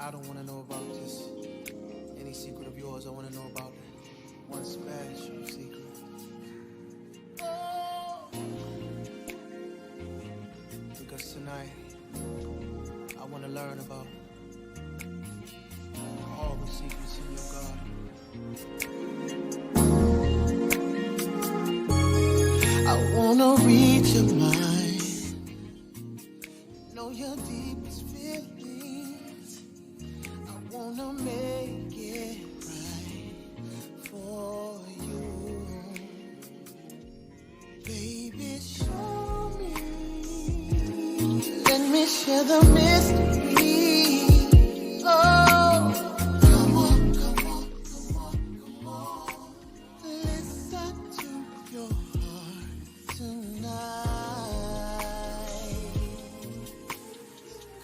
I don't want to know about just any secret of yours. I want to know about one special secret. Oh. Because tonight, I want to learn about all the secrets in your garden. I want to read your mind, know your deepest feelings. I want to make it right for you. Baby, show me. Let me share the mystery. Oh, come on, come on, come on, come on. Listen to your heart tonight.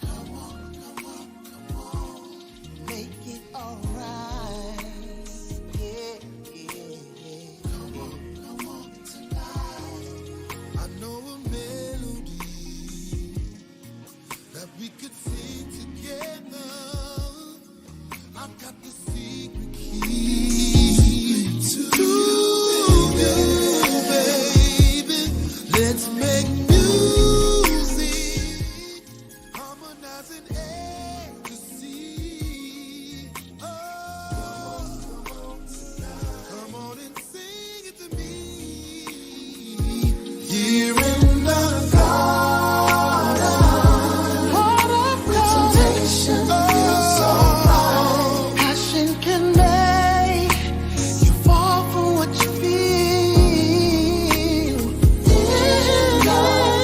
Come on, come on, come on. Make it alright. Yeah, yeah, yeah. Come on tonight. I know a melody that we could sing together. I've got the secret key to you, baby. Let's make music, harmonizing ecstasy. Oh, come on and sing it to me. Here in the garden, with temptation feels so right. Passion can make you fall for what you feel. In the garden,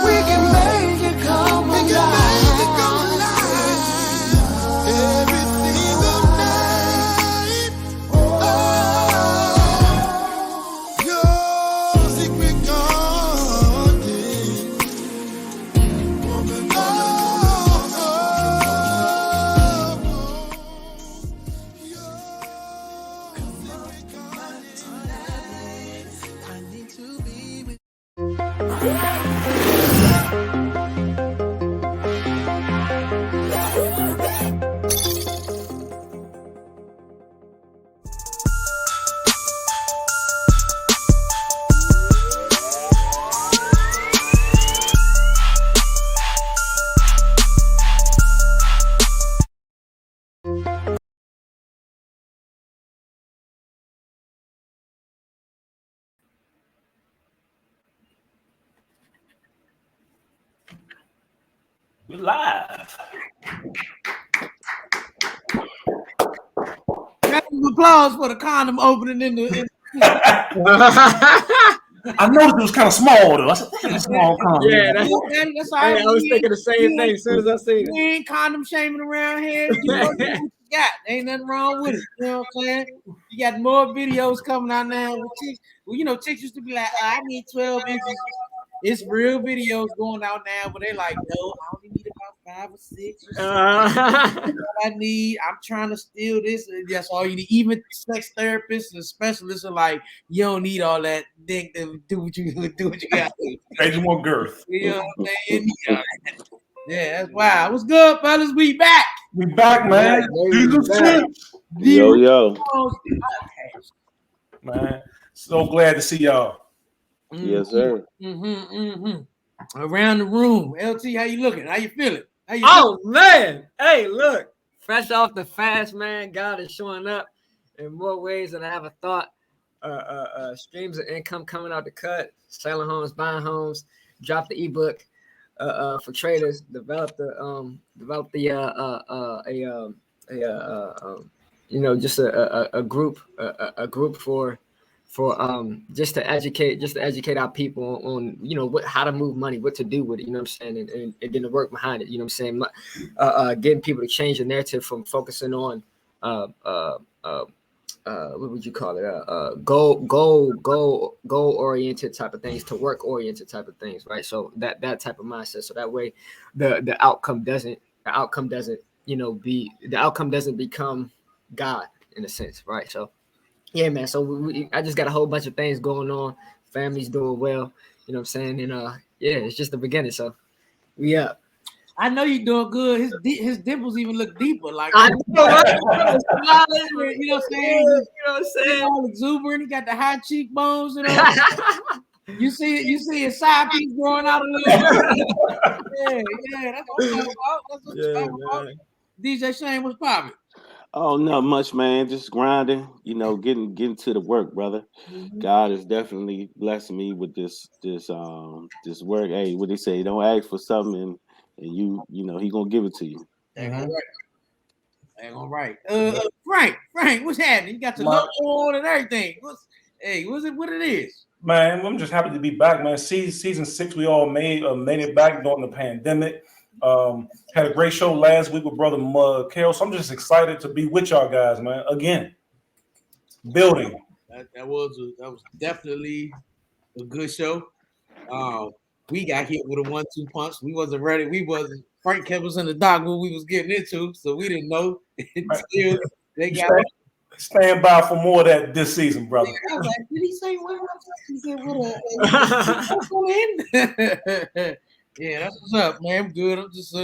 we can make it come alive. Every single night. Oh, your secret garden. Woman, I need to be with We live. round of applause for the condom opening in the. I noticed it was kind of small though. I said, "Damn, that's a small condom." Yeah, that's That's all hey, right. I was thinking the same thing as soon as I seen We it. ain't condom shaming around here. You know what you got. Ain't nothing wrong with it. You know what I'm saying? You got more videos coming out now with chicks. Well, you know, chicks used to be like, I need 12 inches. It's real videos going out now, but they're like, no, I only need about 5 or 6 or 7. That's all I need. I'm trying to steal this. That's all you need. Even sex therapists and specialists are like, you don't need all that dick to do what you got to do. They just want girth. You know what I'm saying? Yeah, that's wild. What's good, fellas? We back. We back, man. Jesus back. Chips. Yo. Man, so glad to see y'all. Yes, sir. Around the room. LT, how you looking? How you feeling? How you Oh man, hey, look, fresh off the fast, man. God is showing up in more ways than I ever thought. Streams of income coming out the cut, selling homes, buying homes, dropped the ebook for traders, developed the just a group for just to educate our people on how to move money, what to do with it, you know what I'm saying, and then the work behind it, you know what I'm saying, getting people to change the narrative from focusing on what would you call it, goal oriented type of things to work oriented type of things, right? So that type of mindset, so that way the outcome doesn't become God in a sense, right? So yeah, man. So I just got a whole bunch of things going on. Family's doing well, you know what I'm saying? And yeah, it's just the beginning. So we up. I know you're doing good. His dimples even look deeper. Like I know, right? you know what I'm saying? You know what I'm He's saying? all exuberant. He got the high cheekbones and all. You see his side piece growing out a little bit. Yeah, that's what I'm talking about. That's what you're talking about. DJ Shane was popping. Oh, not much, man. Just grinding. You know, getting to the work, brother. God is definitely blessing me with this work. Hey, what they say? Don't ask for something, and you know He gonna give it to you. Ain't all right. Frank, what's happening? You got your logo on and everything. What it is? Man, I'm just happy to be back, man. Season 6, we all made it back during the pandemic. Had a great show last week with Brother Carol, so I'm just excited to be with y'all guys, man. Again, building. That was definitely a good show. We got hit with a 1-2 punch. We wasn't ready. Frank kept us in the dark what we was getting into, so we didn't know until they got. Stand by for more of that this season, brother. I was like, did he say what? He said what? Yeah, that's what's up, man. I'm good. I'm just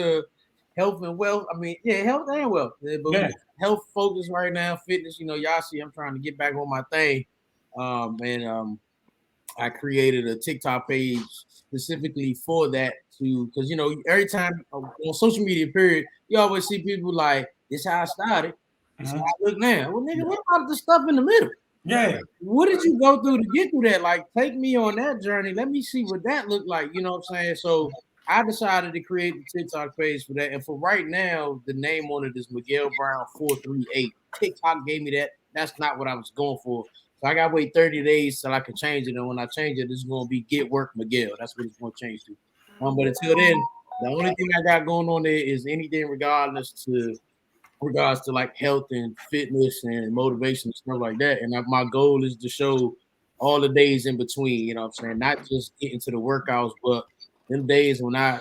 health and wealth. I mean, yeah, health and wealth. But health focus right now, fitness. You know, y'all see, I'm trying to get back on my thing. I created a TikTok page specifically for that because every time on social media, period, you always see people like, "This how I started. This how I look now." Well, nigga, what about the stuff in the middle? Yeah. What did you go through to get through that? Like, take me on that journey. Let me see what that looked like. You know what I'm saying? So I decided to create the TikTok page for that. And for right now, the name on it is Miguel Brown 438. TikTok gave me that. That's not what I was going for. So I got to wait 30 days till I can change it. And when I change it, it's going to be Get Work Miguel. That's what it's going to change to. But until then, the only thing I got going on there is anything regards to like health and fitness and motivation and stuff like that. And my goal is to show all the days in between, you know what I'm saying? Not just getting to the workouts, but them days when I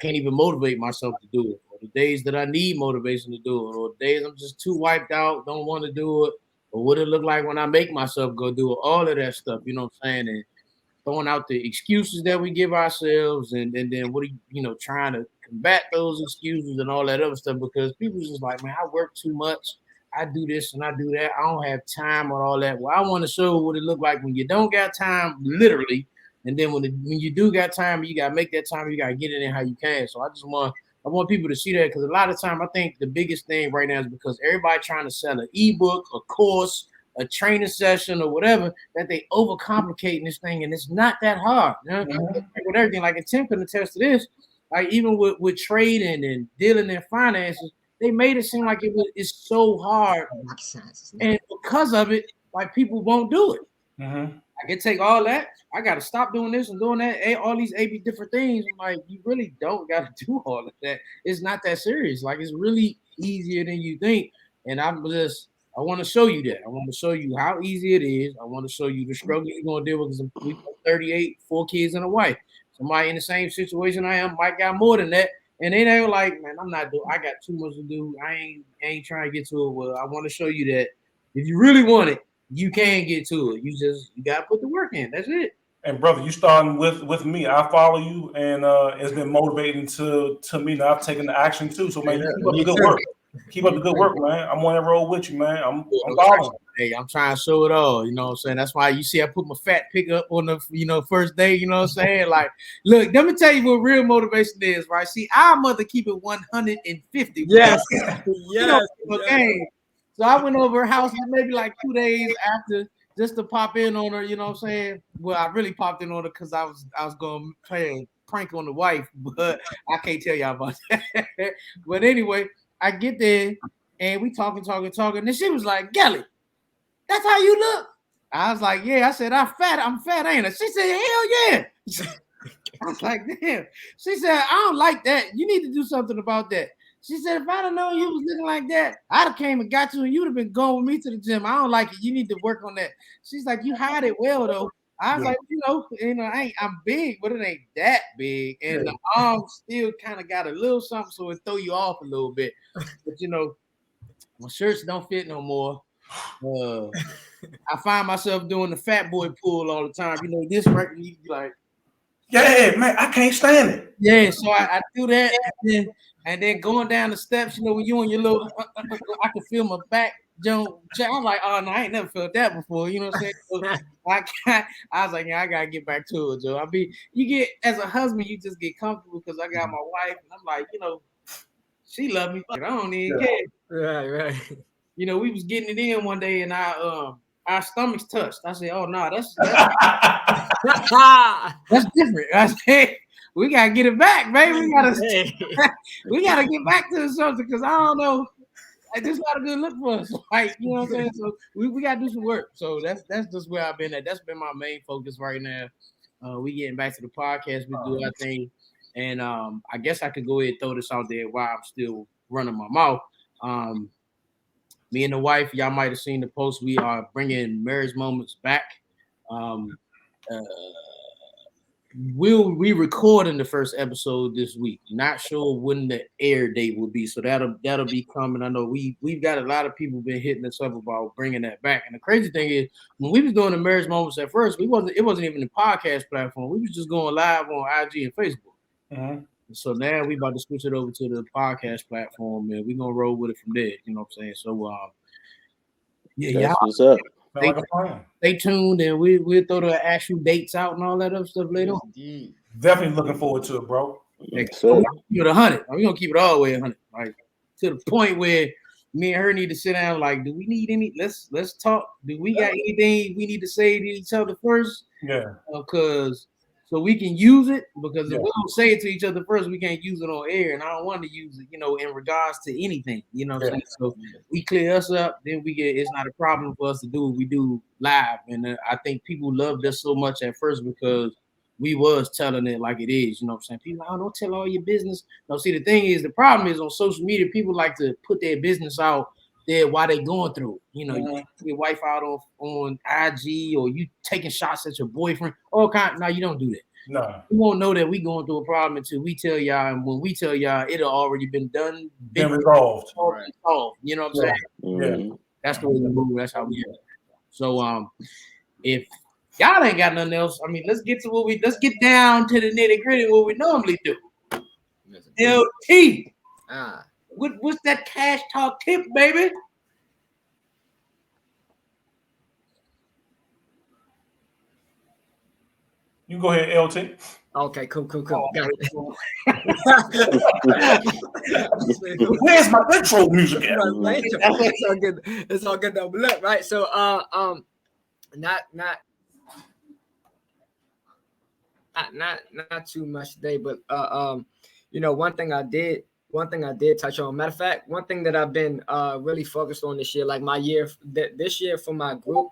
can't even motivate myself to do it, or the days that I need motivation to do it, or days I'm just too wiped out, don't want to do it, or what it look like when I make myself go do it, all of that stuff, you know what I'm saying? And throwing out the excuses that we give ourselves and then what are you trying to combat those excuses and all that other stuff because people's just like, man, I work too much. I do this and I do that. I don't have time or all that. Well, I want to show what it look like when you don't got time, literally. And then when you do got time, you gotta make that time. You gotta get it in how you can. So I want people to see that because a lot of time I think the biggest thing right now is because everybody trying to sell an ebook, a course, a training session or whatever, that they overcomplicating this thing, and it's not that hard. With everything, like Tim can attest to this, like even with trading and dealing in finances, they made it seem like it's so hard, and because of it, like people won't do it. I can take all that. I got to stop doing this and doing that. All these 80 different things. I'm like, you really don't got to do all of that. It's not that serious. Like, it's really easier than you think. And I want to show you that. I want to show you how easy it is. I want to show you the struggle you're going to deal with. We 38, 4 kids and a wife. Somebody in the same situation I am might got more than that. And they ain't like, man, I got too much to do. I ain't trying to get to it. Well, I want to show you that if you really want it, you can get to it. You got to put the work in. That's it. And brother, you starting with me. I follow you, and it's been motivating to me. Now I've taken the action too. So man, you keep up the good work. Keep up the good work, man. I'm on that road with you, man. I'm following. Hey, I'm trying to show it all. You know what I'm saying? That's why you see I put my fat pick up on the first day. You know what I'm saying? Like, look, let me tell you what real motivation is, right? See, our mother keep it 150. Yes. Okay. So I went over her house maybe like 2 days after just to pop in on her, you know what I'm saying? Well, I really popped in on her because I was going to play a prank on the wife, but I can't tell y'all about that. But anyway, I get there and we talking. And she was like, Gelly, that's how you look. I was like, yeah. I said, I'm fat, ain't I? She said, hell yeah. I was like, damn. She said, I don't like that. You need to do something about that. She said, if I'd have known you was looking like that, I'd have came and got you and you'd have been going with me to the gym. I don't like it. You need to work on that. She's like, you hide it well, though. I was like, I'm big, but it ain't that big. And the arms still kind of got a little something, so it throw you off a little bit. But, my shirts don't fit no more. I find myself doing the fat boy pull all the time. This record, you be like, Yeah, man, I can't stand it. Yeah, so I do that, and then going down the steps, you know, when you on your little, I can feel my back jump. I'm like, oh no, I ain't never felt that before. You know what I'm saying? So I was like, yeah, I gotta get back to it, Joe. I mean, you get as a husband, you just get comfortable because I got my wife, and I'm like, you know, she love me. Fuck it, I don't even care. Right. You know, we was getting it in one day, and our stomachs touched. I said, oh no, that's different. I said, we gotta get it back, baby. We gotta get back to something because I don't know. Like, this is not a good look for us. Like, you know what I'm saying? So we gotta do some work. So that's just where I've been at. That's been my main focus right now. We getting back to the podcast. We do our thing. And I guess I could go ahead and throw this out there while I'm still running my mouth. Me and the wife, y'all might have seen the post. We are bringing marriage moments back. Um, We'll be recording the first episode this week. Not sure when the air date will be, so that'll be coming. I know we've got a lot of people been hitting us up about bringing that back. And the crazy thing is, when we was doing the marriage moments at first, it wasn't even a podcast platform. We was just going live on IG and Facebook. Mm-hmm. So now we about to switch it over to the podcast platform, and we're gonna roll with it from there. You know what I'm saying? So That's what's up. Stay tuned, and we'll throw the actual dates out and all that other stuff later on. Definitely looking forward to it, bro. So keep it 100. We're gonna keep it all the way 100, like to the point where me and her need to sit down. Like, do we need any? Let's talk. Do we got anything we need to say to each other first? Yeah. Because so we can use it. Because if we don't say it to each other first, we can't use it on air. And I don't want to use it, you know, in regards to anything. You know what I'm saying? So we clear us up, then we get. It's not a problem for us to do what we do live. And I think people loved us so much at first because we was telling it like it is, you know what I'm saying? People, oh, don't tell all your business. No, see, the thing is, the problem is on social media, people like to put their business out there while they going through it. You know, you take your wife out on IG, or you taking shots at your boyfriend, all kind. No, you don't do that. No. You won't know that we going through a problem until we tell y'all, and when we tell y'all, it'll already been done, been resolved. You know what I'm saying? Yeah. That's the way we move. That's how we do. So if y'all ain't got nothing else, I mean, let's get down to the nitty gritty what we normally do. LT. What's that cash talk tip, baby? You go ahead, LT. Okay, cool. Got it. Where's my intro music at? It's all good though. But look, right? So not too much today, but you know, one thing I did touch on. Matter of fact, one thing that I've been really focused on this year, like this year for my group,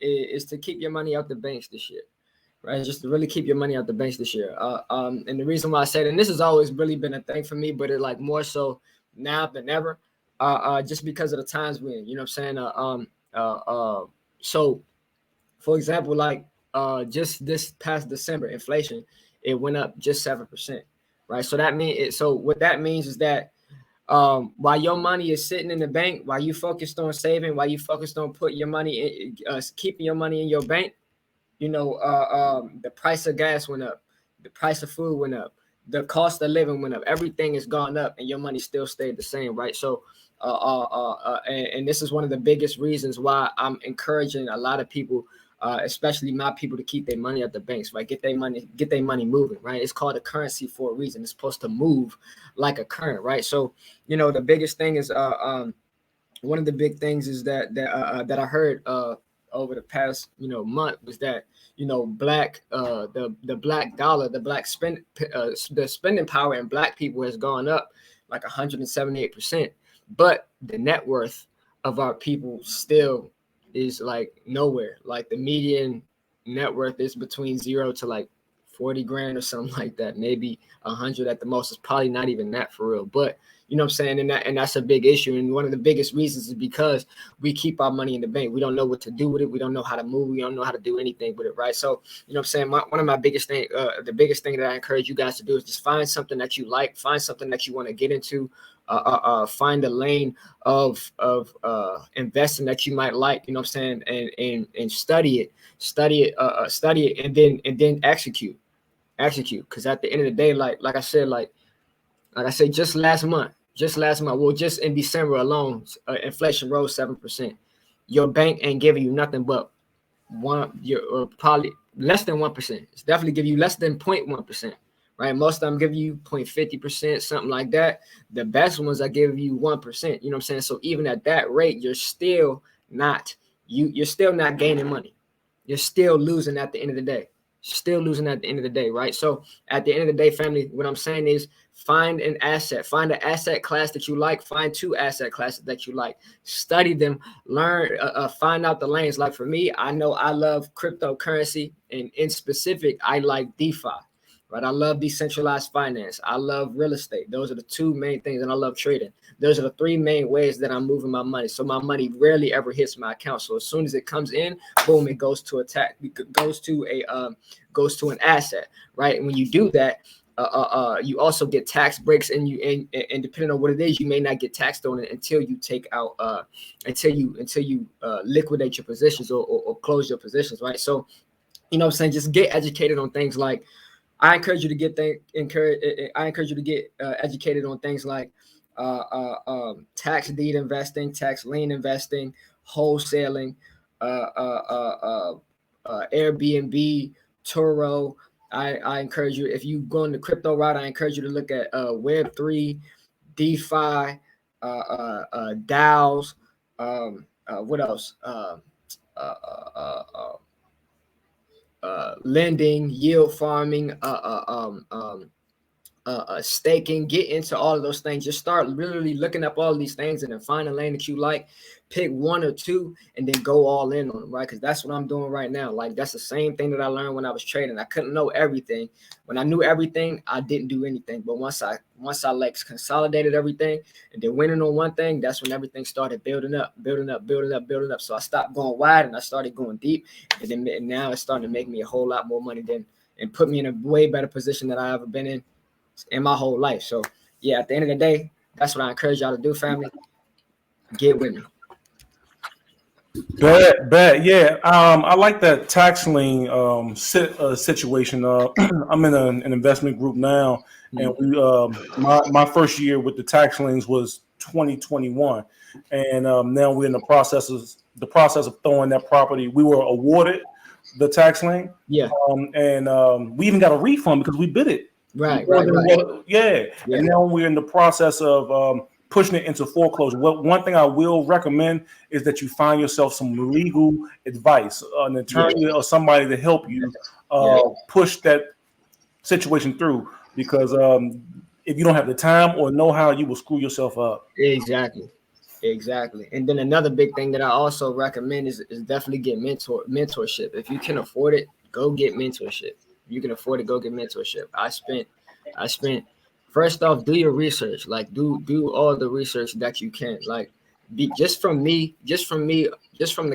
is to keep your money out the banks this year. Right, just to really keep your money out the banks this year. And the reason why I said, and this has always really been a thing for me, but it like more so now than ever, just because of the times we're in. You know what I'm saying? So, for example, like just this past December, inflation, it went up just 7%. Right, so that means so what that means is that while your money is sitting in the bank, while you focused on saving, while you focused on putting your money in, keeping your money in your bank. You know, the price of gas went up, the price of food went up, the cost of living went up. Everything has gone up, and your money still stayed the same, right? So, and this is one of the biggest reasons why I'm encouraging a lot of people, especially my people, to keep their money at the banks, right? Get their money moving, right? It's called a currency for a reason. It's supposed to move like a current, right? So, you know, the biggest thing is, one of the big things is that I heard over the past, you know, month was that, you know, the black dollar, the spending power in black people has gone up like 178%, but the net worth of our people still is like nowhere. Like the median net worth is between 0 to like 40 grand or something like that, maybe 100 at the most. It's probably not even that for real, but you know what I'm saying? And that's a big issue. And one of the biggest reasons is because we keep our money in the bank. We don't know what to do with it. We don't know how to move. We don't know how to do anything with it, right? So, you know what I'm saying? One of my biggest thing, the biggest thing that I encourage you guys to do is just find something that you like, find something that you want to get into, find a lane of investing that you might like, you know what I'm saying, and study it, and then execute. Because at the end of the day, like I said, just last month, well, just in December alone, inflation rose 7%. Your bank ain't giving you nothing but probably less than 1%. It's definitely give you less than 0.1%, right? Most of them give you 0.50%, something like that. The best ones I give you 1%. You know what I'm saying? So even at that rate, you're still not gaining money. You're still losing at the end of the day. Right? So at the end of the day, family, what I'm saying is find an asset class that you like, find 2 asset classes that you like, study them, learn, find out the lanes. Like for me, I know I love cryptocurrency, and in specific, I like DeFi. Right, I love decentralized finance. I love real estate. Those are the 2 main things, and I love trading. Those are the 3 main ways that I'm moving my money. So my money rarely ever hits my account. So as soon as it comes in, boom, it goes to an asset, right? And when you do that, you also get tax breaks, and depending on what it is, you may not get taxed on it until you take out until you liquidate your positions or close your positions, right? So, you know what I'm saying, just get educated on things like. I encourage you to get educated on things like tax deed investing, tax lien investing, wholesaling, Airbnb, Turo. I encourage you, if you go in the crypto route, I encourage you to look at Web3, DeFi, DAOs. What else? Lending, yield farming, staking. Get into all of those things. Just start literally looking up all of these things, and then find a lane that you like. Pick 1 or 2, and then go all in on them, right? Because that's what I'm doing right now. Like that's the same thing that I learned when I was trading. I couldn't know everything. When I knew everything, I didn't do anything. But once I like consolidated everything and then winning on one thing, that's when everything started building up. So I stopped going wide and I started going deep, and now it's starting to make me a whole lot more money and put me in a way better position than I ever been in my whole life. So yeah, at the end of the day, that's what I encourage y'all to do, family. Get with me. Bet. Yeah. I like that tax lien situation. I'm in an investment group now, and we my first year with the tax liens was 2021, and now we're in the process of throwing that property. We were awarded the tax lien, and we even got a refund because we bid it. Right. Yeah. And now we're in the process of pushing it into foreclosure. One thing I will recommend is that you find yourself some legal advice, an attorney or somebody to help you push that situation through. Because if you don't have the time or know how, you will screw yourself up. Exactly. And then another big thing that I also recommend is definitely get mentorship. If you can afford it, go get mentorship. You can afford to go get mentorship. I spent first off, do your research. Like do all the research that you can. Like just from the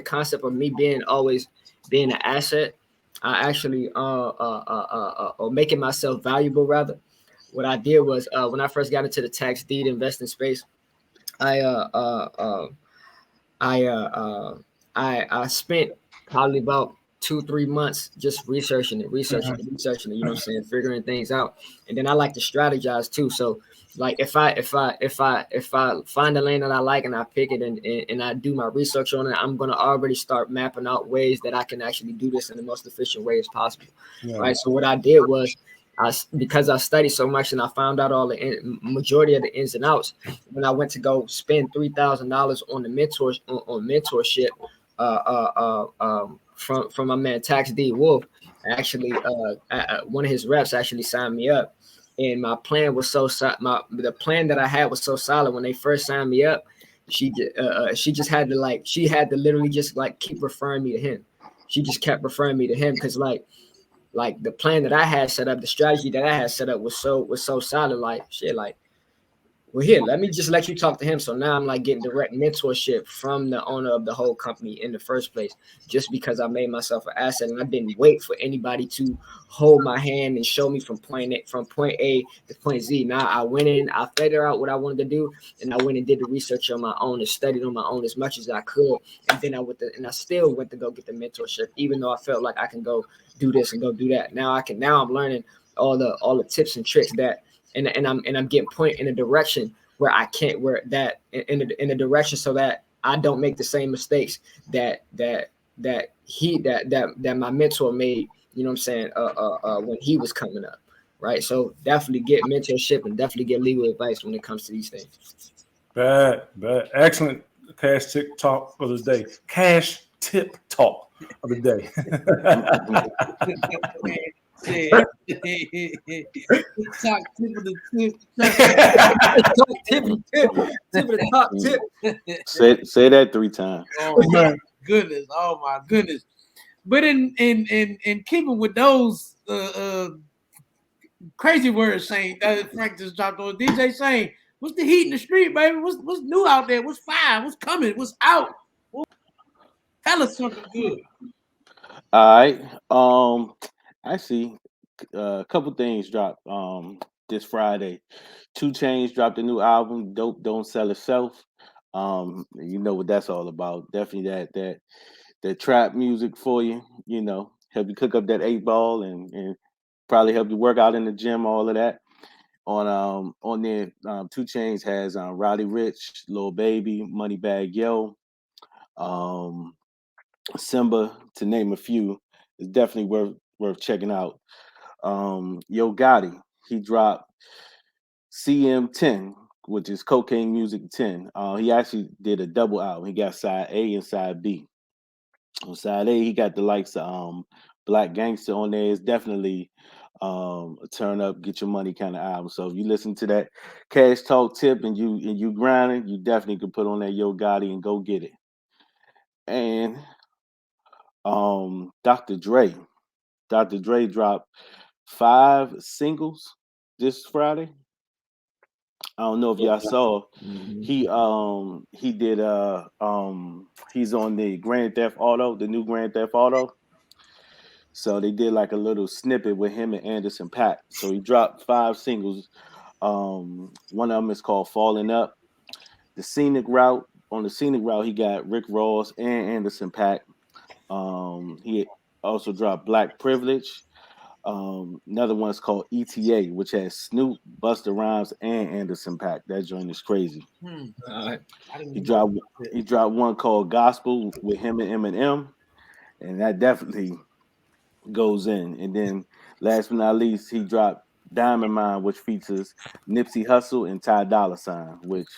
concept of me always being an asset, I actually or making myself valuable rather. What I did was when I first got into the tax deed investing space, I spent probably about 2-3 months just researching it, you know what I'm saying, figuring things out. And then I like to strategize too. So like if I find a lane that I like and I pick it and I do my research on it, I'm gonna already start mapping out ways that I can actually do this in the most efficient way as possible. Right. So what I did was because I studied so much and I found out all the majority of the ins and outs, when I went to go spend $3,000 on the mentorship from my man Tax D Wolf, actually one of his reps actually signed me up, and my plan was the plan that I had was so solid. When they first signed me up, she had to literally just like keep referring me to him. She just kept referring me to him because like the plan that I had set up, the strategy that I had set up was so solid. Like shit, like well, here, let me just let you talk to him. So now I'm like getting direct mentorship from the owner of the whole company in the first place, just because I made myself an asset and I didn't wait for anybody to hold my hand and show me from point A to point Z. Now I went in, I figured out what I wanted to do, and I went and did the research on my own and studied on my own as much as I could. And then I still went to go get the mentorship, even though I felt like I can go do this and go do that. Now I'm learning all the tips and tricks that and I'm getting point in a direction where I can't where that in a direction so that I don't make the same mistakes that my mentor made. You know what I'm saying? When he was coming up, right? So definitely get mentorship and definitely get legal advice when it comes to these things. Bad. Excellent cash tip talk of the day. Cash tip talk of the day. Shit. Top tip of the tip. Tip of the top tip. Say that 3 times. Oh my goodness! Oh my goodness! But in keeping with those crazy words, saying Frank just dropped on DJ saying, "What's the heat in the street, baby? What's new out there? What's fire? What's coming? What's out? Tell us something good." All right. Actually, a couple things dropped this Friday. 2 Chainz dropped a new album, Dope Don't Sell Itself. You know what that's all about. Definitely that trap music for you, help you cook up that 8 ball and probably help you work out in the gym, all of that. On there, 2 Chainz has Roddy Rich, Lil Baby, Moneybag Yo, um, Simba, to name a few. It's definitely worth checking out. Yo Gotti, he dropped CM10, which is Cocaine Music 10. He actually did a double album. He got side A and side B. On side A, he got the likes of Black Gangster on there. It's definitely a turn up, get your money kind of album. So if you listen to that cash talk tip and you grinding, you definitely could put on that Yo Gotti and go get it. And Dr. Dre. Dr. Dre dropped 5 singles this Friday. I don't know if y'all saw. He did he's on the Grand Theft Auto, the new Grand Theft Auto. So they did like a little snippet with him and Anderson .Paak. So he dropped 5 singles. One of them is called Falling Up. The Scenic Route. On the Scenic Route, he got Rick Ross and Anderson .Paak. He also dropped Black Privilege. Another one's called ETA, which has Snoop, Busta Rhymes, and Anderson .Paak. That joint is crazy. He dropped one called Gospel with him and Eminem, and that definitely goes in. And then last but not least, he dropped Diamond Mine, which features Nipsey Hussle and Ty Dolla $ign, which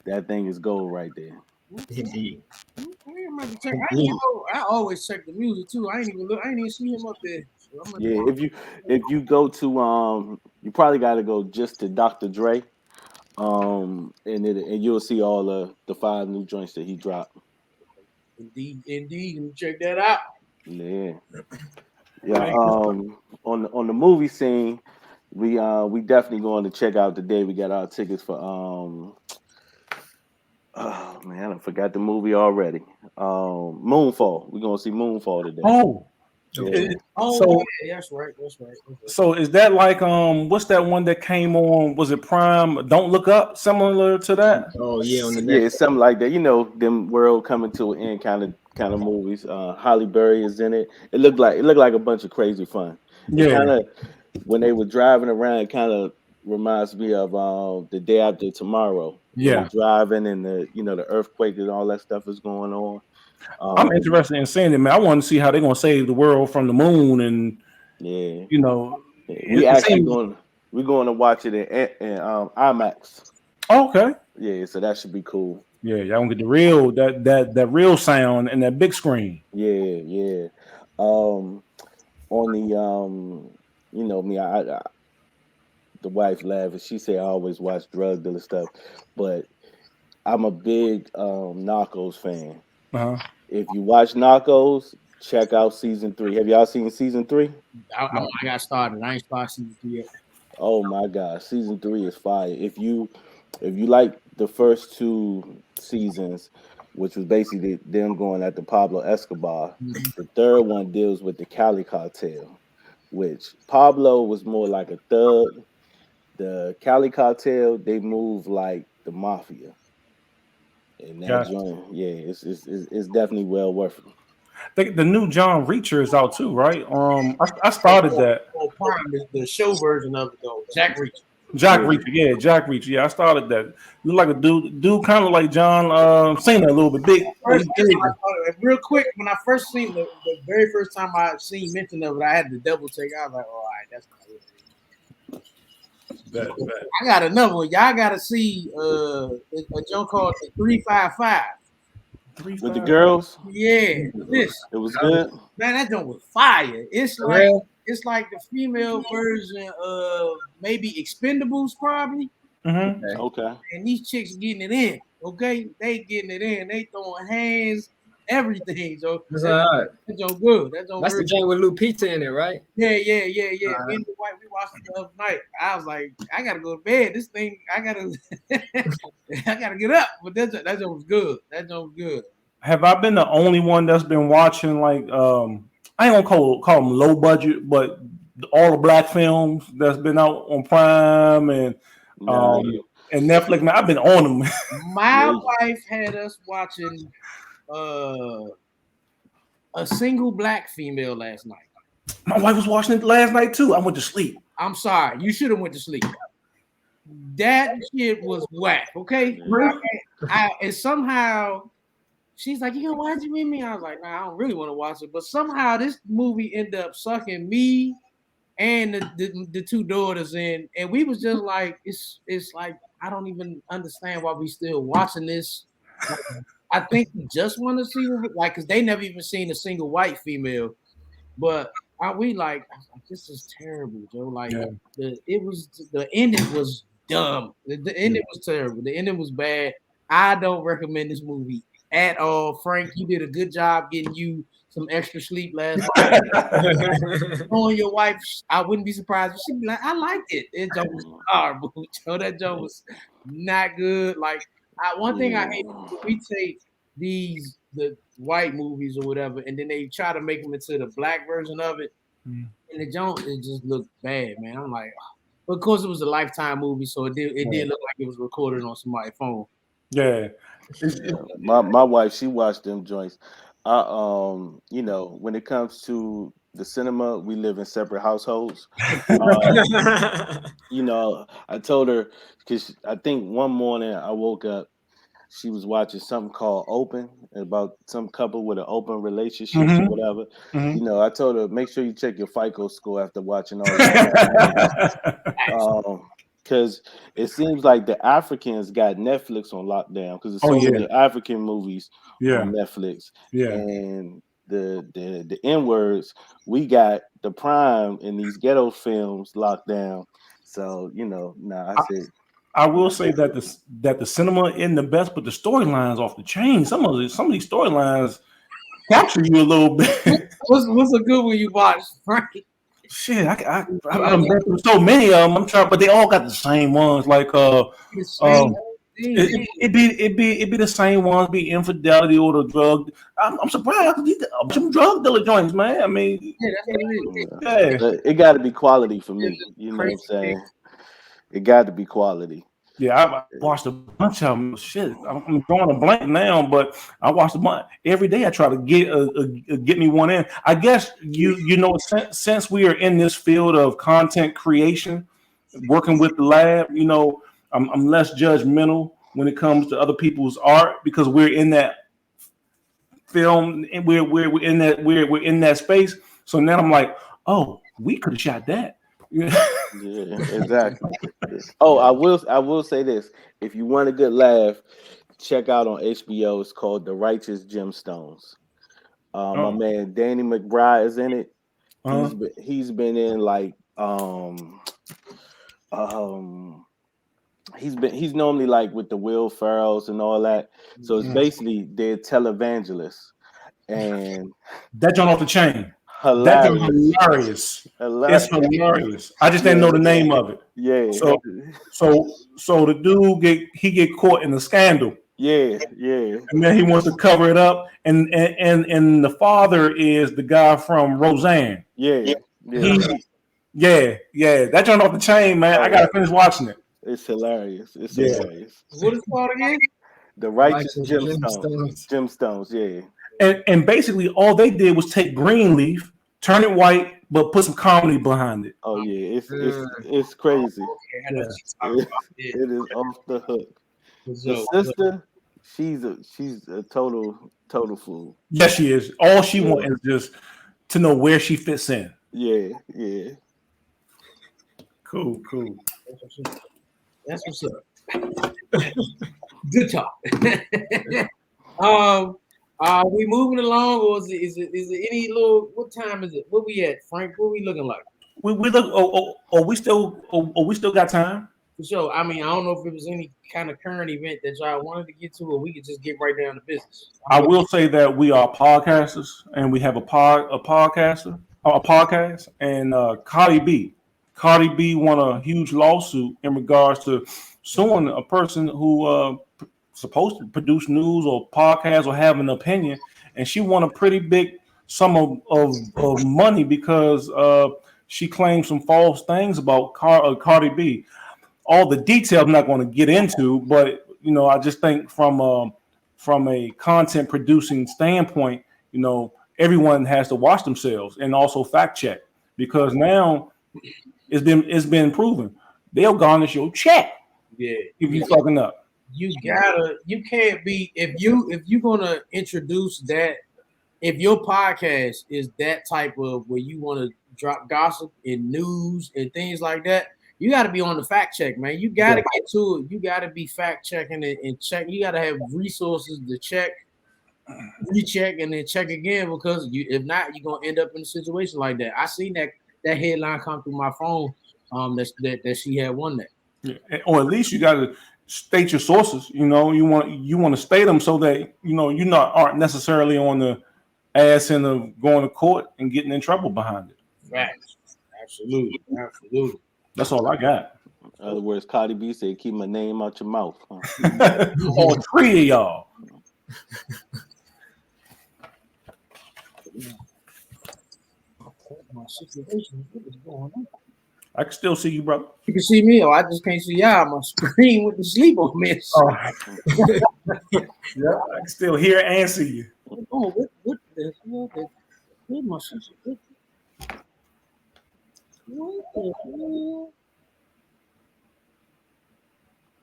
that thing is gold right there. Indeed. I always check the music too. I ain't even see him up there. So Yeah, if you go to you probably got to go just to Dr. Dre, and you'll see all the 5 new joints that he dropped. Indeed. Let me check that out. Yeah. On the movie scene, we definitely going to check out today. We got our tickets for oh man, I forgot the movie already. Moonfall. We're gonna see Moonfall today. Oh. Yeah. That's right. So is that like what's that one that came on? Was it Prime? Don't Look Up, similar to that? Oh yeah, on the Yeah, next. it's something like that. Them world coming to an end kind of movies. Halle Berry is in it. It looked like a bunch of crazy fun. It Yeah. kind of when they were driving around, it kind of reminds me of The Day After Tomorrow. When Yeah. they're driving and the earthquake and all that stuff is going on. I'm interested in seeing it, man. I want to see how they're gonna save the world from the moon, and Yeah, we're going to watch it in IMAX. Okay. Yeah, so that should be cool. Yeah, y'all gonna get the real that real sound and that big screen. Yeah. On the me, I the wife laughed. She said I always watch drug dealer stuff, but I'm a big Narcos fan. Uh-huh. If you watch Narcos, check out season 3. Have y'all seen season 3? I got started. I ain't started season 3 yet. Oh my God, season 3 is fire. If you like the first two seasons, which was basically them going after Pablo Escobar, Mhm. the third one deals with the Cali cartel, which Pablo was more like a thug. The Cali cartel, they move like the mafia. And that Gotcha. joint, yeah, it's definitely well worth it. The new John Reacher is out too, right? I started that. Oh, Prime is the show version of it though. Jack Reacher. Jack Yeah. Reacher, yeah, Jack Reacher, yeah. I started that. Look like a dude, kind of like John Cena a little bit big. First, He's big. real quick, when I first seen the very first time I seen mention of it, I had to double check. I was like, all right, that's not it. Bet, bet. I got another one. Y'all got to see a joke called the 355. Three With the five. girls, Yeah, this it was good. man, that joke was fire. For real? It's like the female version of maybe Expendables, probably. Mm-hmm. Okay. Okay. And these chicks getting it in. Okay, they getting it in. They throwing hands, everything. So That's all right. that joke good. That joke That's the real. joint with Lupita in it, right? Yeah. All Me right. and the wife, we watched it the other night. I was like, I gotta go to bed. This thing, I gotta, I gotta get up. But that joke was good. That joke was good. Have I been the only one that's been watching like I ain't gonna call them low budget, but all the black films that's been out on Prime Nah, um and Netflix? Man, I've been on them. My yeah, wife had us watching uh a single black female last night. My wife was watching it last night too. I went to sleep. I'm sorry, you should have went to sleep. That shit was whack. Okay, and somehow she's like, "You gonna watch it with me?" I was like, "Nah, I don't really want to watch it." But somehow this movie ended up sucking me and the two daughters in, and we was just like, it's like I don't even understand why we still watching this. I think we just want to see like because they never even seen a single white female, but we like this is terrible, Joe. Like Yeah. the ending was dumb. The ending was terrible. The ending was bad. I don't recommend this movie at all. Frank, you did a good job getting you some extra sleep last night. On your wife, I wouldn't be surprised if she'd be like, I liked it. It joke was horrible. So that joke was not good. Like one thing I hate when we take the white movies or whatever, and then they try to make them into the black version of it, and the joke it just looked bad, man. I'm like, of course it was a Lifetime movie, so it did look like it was recorded on somebody's phone. Yeah. my wife, she watched them joints. I you know, when it comes to the cinema, we live in separate households. You know, I told her because I think one morning I woke up, she was watching something called Open about some couple with an open relationships or Mm-hmm. whatever. Mm-hmm. You know, I told her make sure you check your FICO score after watching all these black movies. Because it seems like the Africans got Netflix on lockdown because there's Oh so yeah. many African movies Yeah. on Netflix, Yeah. and the N words, we got the Prime in these ghetto films locked down. So you know, I said, I will say that the cinema isn't the best, but the storylines off the chain. Some of these storylines capture you a little bit. What's a good one you watched, Frank? Shit, I've been through so many of them. I'm trying, but they all got the same ones. Like The same thing. it be the same ones. Be infidelity or the drug. I'm surprised. Some drug dealer joints, man. I mean, Yeah, that's what it is. yeah, but it got to be quality for me. It's You know what I'm crazy saying? It got to be quality. yeah. I watched a bunch of them. Shit, I'm drawing a blank now, but I watched a bunch every day. I try to get me one in. I guess you know since we are in this field of content creation, working with the lab, you know, I'm less judgmental when it comes to other people's art because we're in that film and we're in that space. So now I'm like, oh, we could have shot that. Yeah, exactly. Oh, I will say this: if you want a good laugh, check out on HBO. It's called The Righteous Gemstones. My Oh, man Danny McBride is in it. uh-huh. He's been in like um he's normally like with the Will Ferrells and all that. So it's basically they're televangelists. And That joint off the chain. That's hilarious. hilarious. Hilarious. It's hilarious. I just didn't know the name of it. Yeah. So the dude get caught in the scandal, Yeah. and then he wants to cover it up. And the father is the guy from Roseanne. Yeah. Yeah. That turned off the chain, man. I gotta finish watching it. It's hilarious. It's Yeah. hilarious. What is it called again? The righteous Righteous gemstones. Gemstones, yeah. And basically all they did was take Greenleaf, turn it white, but put some comedy behind it. Oh yeah, it's crazy. I know what you're talking about. Yeah. It is off the hook. The So, sister, she's a total fool. Yes, she is. All she wants is just to know where she fits in. Yeah. Cool. that's what's up. Good talk. We moving along, or is it any little? What time is it? What we at, Frank? What we looking like? We look. We still got time. For sure. I mean, I don't know if it was any kind of current event that y'all wanted to get to, or we could just get right down to business. I will say that we are podcasters, and we have a podcast, and Cardi B won a huge lawsuit in regards to suing a person who supposed to produce news or podcast or have an opinion, and she won a pretty big sum of money because she claimed some false things about Cardi B. All the details I'm not going to get into, but I just think from a content producing standpoint, everyone has to watch themselves and also fact check, because now it's been proven they'll garnish your check if you fucking up. You can't be if you're gonna introduce that, if your podcast is that type of where you want to drop gossip and news and things like that, you got to be on the fact check, man. You got to get to it. You got to be fact checking it and check. You got to have resources to check, recheck, and then check again, because if not, you're gonna end up in a situation like that. I seen that headline come through my phone. That she had won that. Yeah. Or at least you got to state your sources. You want to state them so that you aren't necessarily on the ass end of going to court and getting in trouble behind it. Right. Absolutely. That's all I got. In other words, Cardi B said, "Keep my name out your mouth." Huh? All three of y'all. My situation, what is going on? I can still see you, brother. You can see me, or I just can't see y'all. My screen with the sleep on me. Yeah, I can still hear and see you. Oh, what the hell? Where's my sister? What the hell?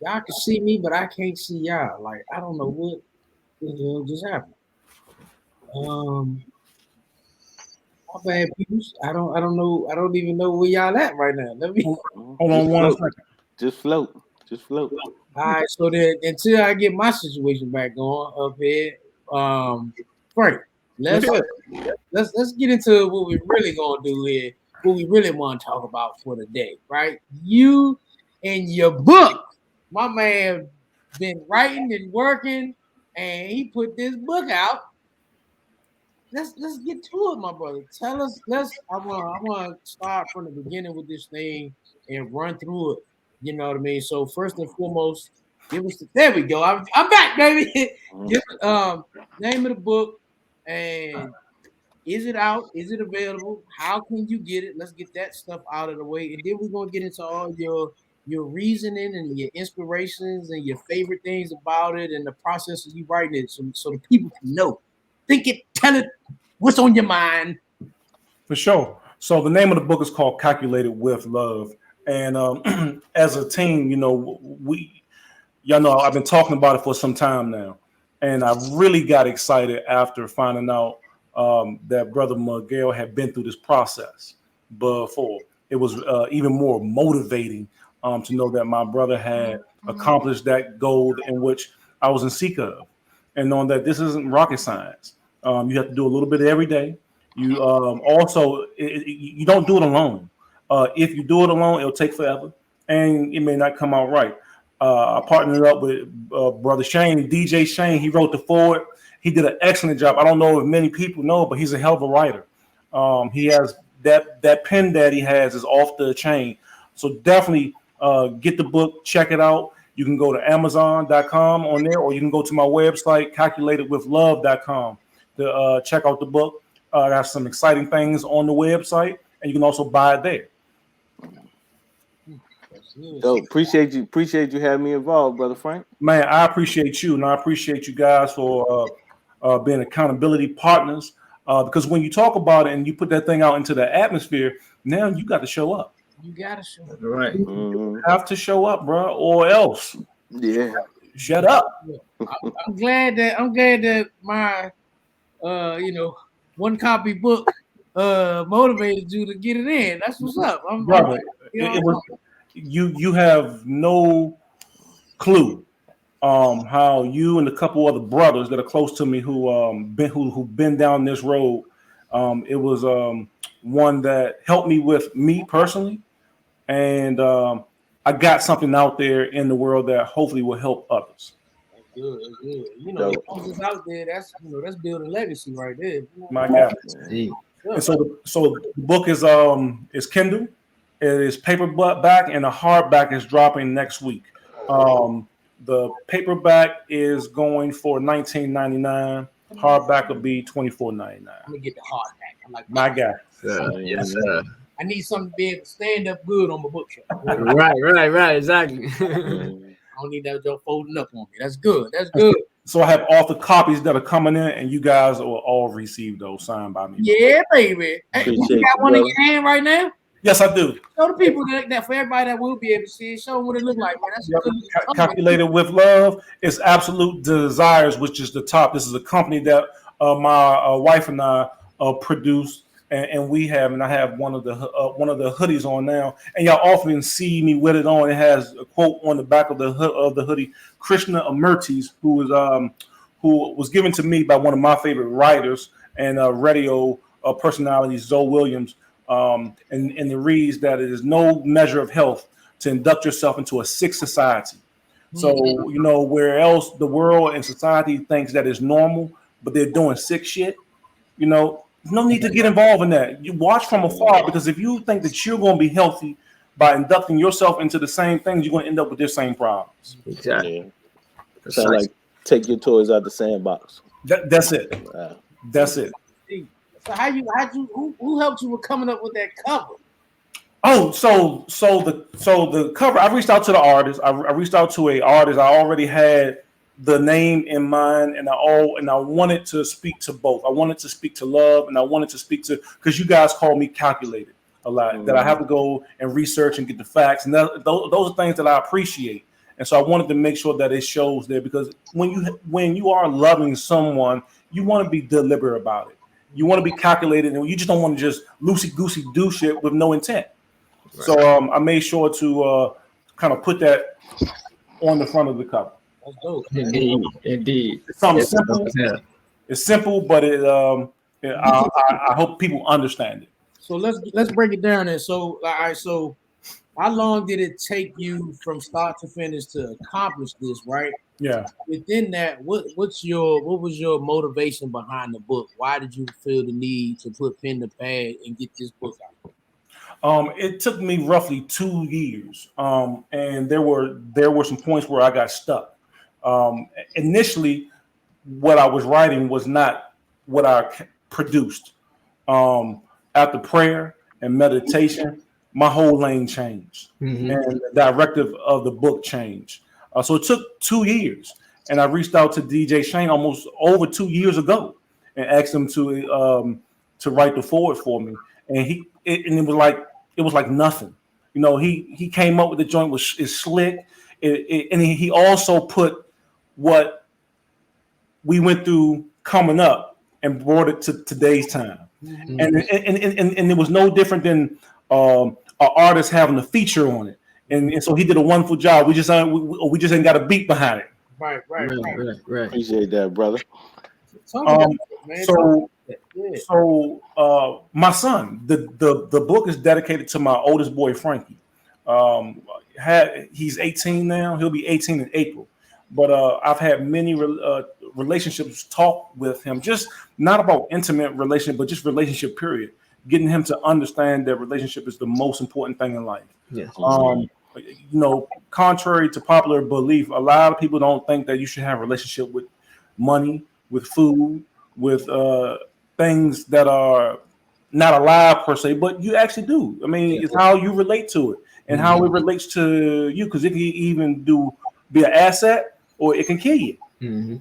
Y'all can see me, but I can't see y'all. Like, I don't know what the hell just happened. My bad, people. I don't know. I don't even know where y'all at right now. Let me hold on one second. Just float. All right. So then, until I get my situation back going up here, Frank, let's get into what we really gonna do here. What we really want to talk about for the day, right? You and your book. My man been writing and working, and he put this book out. Let's get to it, my brother. Tell us. I want to start from the beginning with this thing and run through it. You know what I mean? So first and foremost, give us there we go. I'm back, baby. Give name of the book, and is it out? Is it available? How can you get it? Let's get that stuff out of the way, and then we're gonna get into all your reasoning and your inspirations and your favorite things about it and the process of you writing it, so the people can know. Think it, tell it, what's on your mind. For sure. So the name of the book is called Calculated with Love. And as a team, y'all know I've been talking about it for some time now. And I really got excited after finding out that Brother Miguel had been through this process before. It was even more motivating to know that my brother had accomplished that goal in which I was in seek of. And knowing that this isn't rocket science. You have to do a little bit every day. You also, you don't do it alone. If you do it alone, it'll take forever, and it may not come out right. I partnered up with Brother Shane, DJ Shane. He wrote the foreword. He did an excellent job. I don't know if many people know, but he's a hell of a writer. He has that pen that he has is off the chain. So definitely get the book, check it out. You can go to Amazon.com on there, or you can go to my website, calculatedwithlove.com, to check out the book. I got some exciting things on the website, and you can also buy it there. So appreciate you having me involved, brother Frank. Man, I appreciate you, and I appreciate you guys for being accountability partners. Because when you talk about it and you put that thing out into the atmosphere, now you got to show up. You gotta show up. Right. You have to show up, bro, or else. Yeah. Shut up. I'm glad that my one copy book motivated you to get it in. That's what's up. Brother, you have no clue how you and a couple other brothers that are close to me who've been down this road. It was one that helped me with me personally, and I got something out there in the world that hopefully will help others. That's good. You know, once it's out there, that's building legacy right there. My God. And so the book is Kindle. It is paperback, and the hardback is dropping next week. The paperback is going for $19.99. Hardback will be $24.99. I'm gonna get the hardback. I'm like, my guy. Yes, sir. I need something to be able to stand up good on my bookshelf. Right, exactly. I don't need that joke folding up on me. That's good. So I have author copies that are coming in, and you guys will all receive those signed by me. Yeah, baby. Hey, you got one in your hand right now? Yes, I do. Show the people that for everybody that will be able to see it, show them what it look like, man. That's good. Calculated with Love is Absolute Desires, which is the top. This is a company that my wife and I produce, and we have, and I have one of the hoodies on now, and y'all often see me with it on. It has a quote on the back of the hoodie. Krishna Amurtis, who was given to me by one of my favorite writers and radio personalities, Zoe Williams. And it reads that it is no measure of health to induct yourself into a sick society. So, where else the world and society thinks that is normal, but they're doing sick shit, no need to get involved in that. You watch from afar, because if you think that you're going to be healthy by inducting yourself into the same things, you're going to end up with their same problems. Exactly. Yeah. Sound like take your toys out the sandbox. That's it. That's it. So who helped you with coming up with that cover? Oh, so the cover. I reached out to the artist. I reached out to an artist. I already had the name in mind, and I wanted to speak to both. I wanted to speak to love, and I wanted to speak to, because you guys call me calculated a lot. That I have to go and research and get the facts, and those are things that I appreciate. And so I wanted to make sure that it shows there, because when you are loving someone, you want to be deliberate about it. You want to be calculated, and you just don't want to just loosey-goosey do shit with no intent. Right. So I made sure to kind of put that on the front of the cover. That's dope. Indeed. It's something simple. Yeah. It's simple, but I hope people understand it. So let's break it down. And so, all right. So, how long did it take you from start to finish to accomplish this? Right. Yeah. Within that, what was your motivation behind the book? Why did you feel the need to put pen to pad and get this book out? It took me roughly 2 years, and there were some points where I got stuck. Initially, what I was writing was not what I produced. After prayer and meditation, my whole lane changed, and the directive of the book changed. So it took 2 years, and I reached out to DJ Shane almost over 2 years ago and asked him to write the forward for me, and it was like nothing. He came up with the joint is slick, and he also put what we went through coming up and brought it to today's time, and it was no different than an artist having a feature on it. And so he did a wonderful job. We just ain't got a beat behind it. Right. Appreciate that, brother. My son, the book is dedicated to my oldest boy, Frankie. He's 18 now. He'll be 18 in April. But I've had many relationships talk with him, just not about intimate relationship, but just relationship period. getting him to understand that relationship is the most important thing in life. Yes. Contrary to popular belief, a lot of people don't think that you should have a relationship with money, with food, with things that are not alive per se, but you actually do. I mean, it's how you relate to it and how it relates to you, because it can even be an asset or it can kill you. Mm-hmm.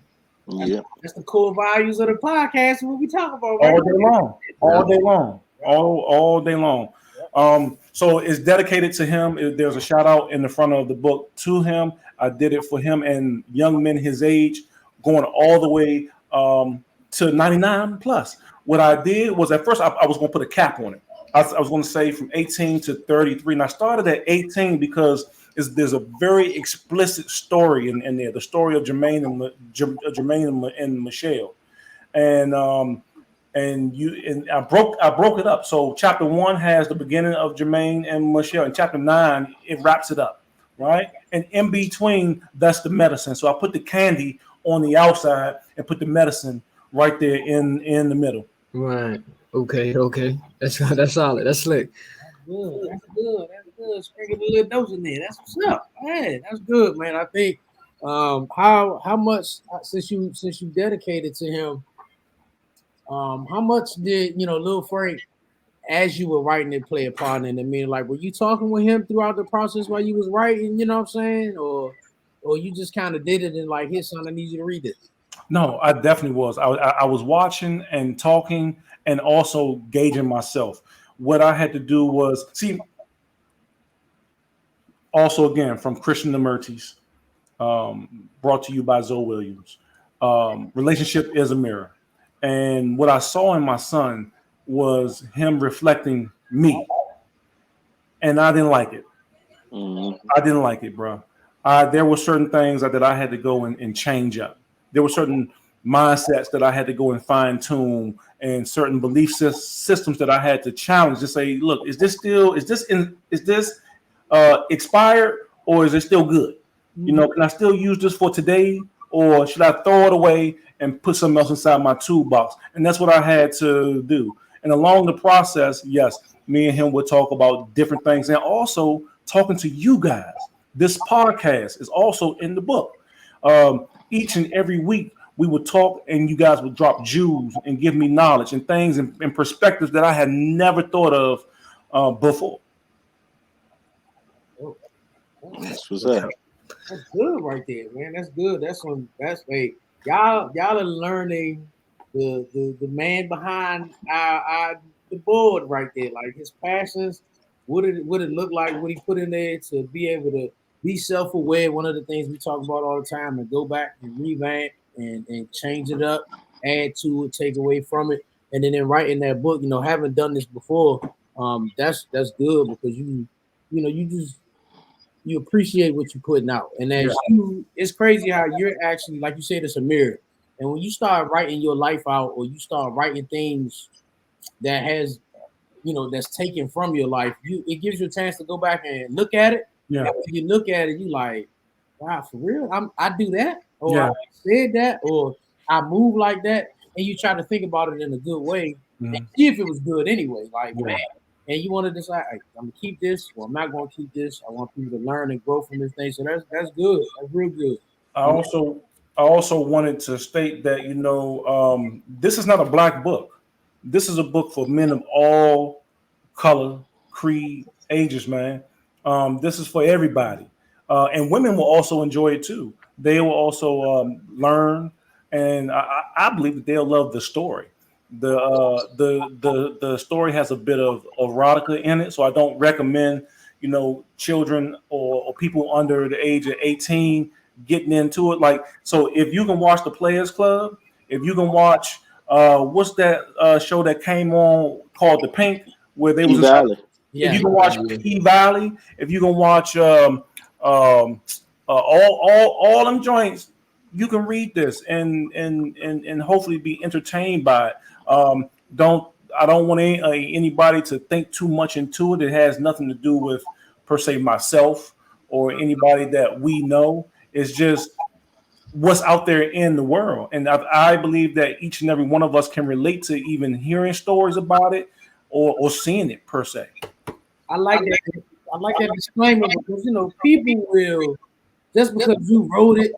Yeah. That's the core values of the podcast. What we talk about All day long, all day long, all day long. So it's dedicated to him. There's a shout out in the front of the book to him. I did it for him and young men his age, going all the way to 99 plus. What I did was, at first I was going to put a cap on it. I was going to say from 18 to 33, and I started at 18 because there's a very explicit story in there, the story of Jermaine and Michelle, and I broke it up. So chapter 1 has the beginning of Jermaine and Michelle, and chapter 9 it wraps it up, right? And in between, that's the medicine. So I put the candy on the outside and put the medicine right there in the middle. Right. Okay. That's solid. That's slick. That's good. Sprinkle a little dose in there. That's what's up. Man, that's good, man. I think how much since you dedicated to him, how much did Lil Frank, as you were writing it, play a part in it? I mean, like, were you talking with him throughout the process while you was writing, you know what I'm saying? Or you just kind of did it and like, here, son, I need you to read this. No, I definitely was. I was watching and talking and also gauging myself. What I had to do was also again from Christian Demertes, brought to you by Zoe Williams. Relationship is a mirror. And what I saw in my son was him reflecting me. And I didn't like it. I didn't like it, bro. There were certain things that I had to go and change up. There were certain mindsets that I had to go and fine tune, and certain belief systems that I had to challenge to say, look, is this expired, or is it still good? Can I still use this for today, or should I throw it away and put something else inside my toolbox? And that's what I had to do. And along the process, yes, me and him would talk about different things, and also talking to you guys. This podcast is also in the book. Each and every week we would talk, and you guys would drop jewels and give me knowledge and things and perspectives that I had never thought of before. That's what's up. That's good right there, man. That's good. That's y'all are learning the man behind the board right there, like his passions. What it look like, what he put in there to be able to be self-aware. One of the things we talk about all the time, and go back and revamp and change it up, add to it, take away from it, and then in writing that book, having done this before, that's good, because you appreciate what you're putting out, and as it's crazy how you're actually, like you said, it's a mirror, and when you start writing your life out, or you start writing things that has that's taken from your life, it gives you a chance to go back and look at it. Yeah. And when you look at it, you like, wow, for real, I do that, or I said that, or I move like that, and you try to think about it in a good way, and see if it was good anyway. Like, man, and you want to decide, I'm gonna keep this, or I'm not gonna keep this. I want people to learn and grow from this thing. So that's good. That's real good. I also wanted to state that this is not a black book. This is a book for men of all color, creed, ages, man. This is for everybody, and women will also enjoy it too. They will also learn, and I believe that they'll love the story. The story has a bit of erotica in it, so I don't recommend children or people under the age of 18 getting into it. Like, so if you can watch the Players Club, if you can watch what's that show that came on called The Pink, where they was if you can watch P Valley, if you can watch all them joints, you can read this and hopefully be entertained by it. I don't want anybody to think too much into it. It has nothing to do with per se myself or anybody that we know. It's just what's out there in the world, and I believe that each and every one of us can relate to even hearing stories about it, or seeing it per se. I like that. I like that disclaimer because people will just because you wrote it,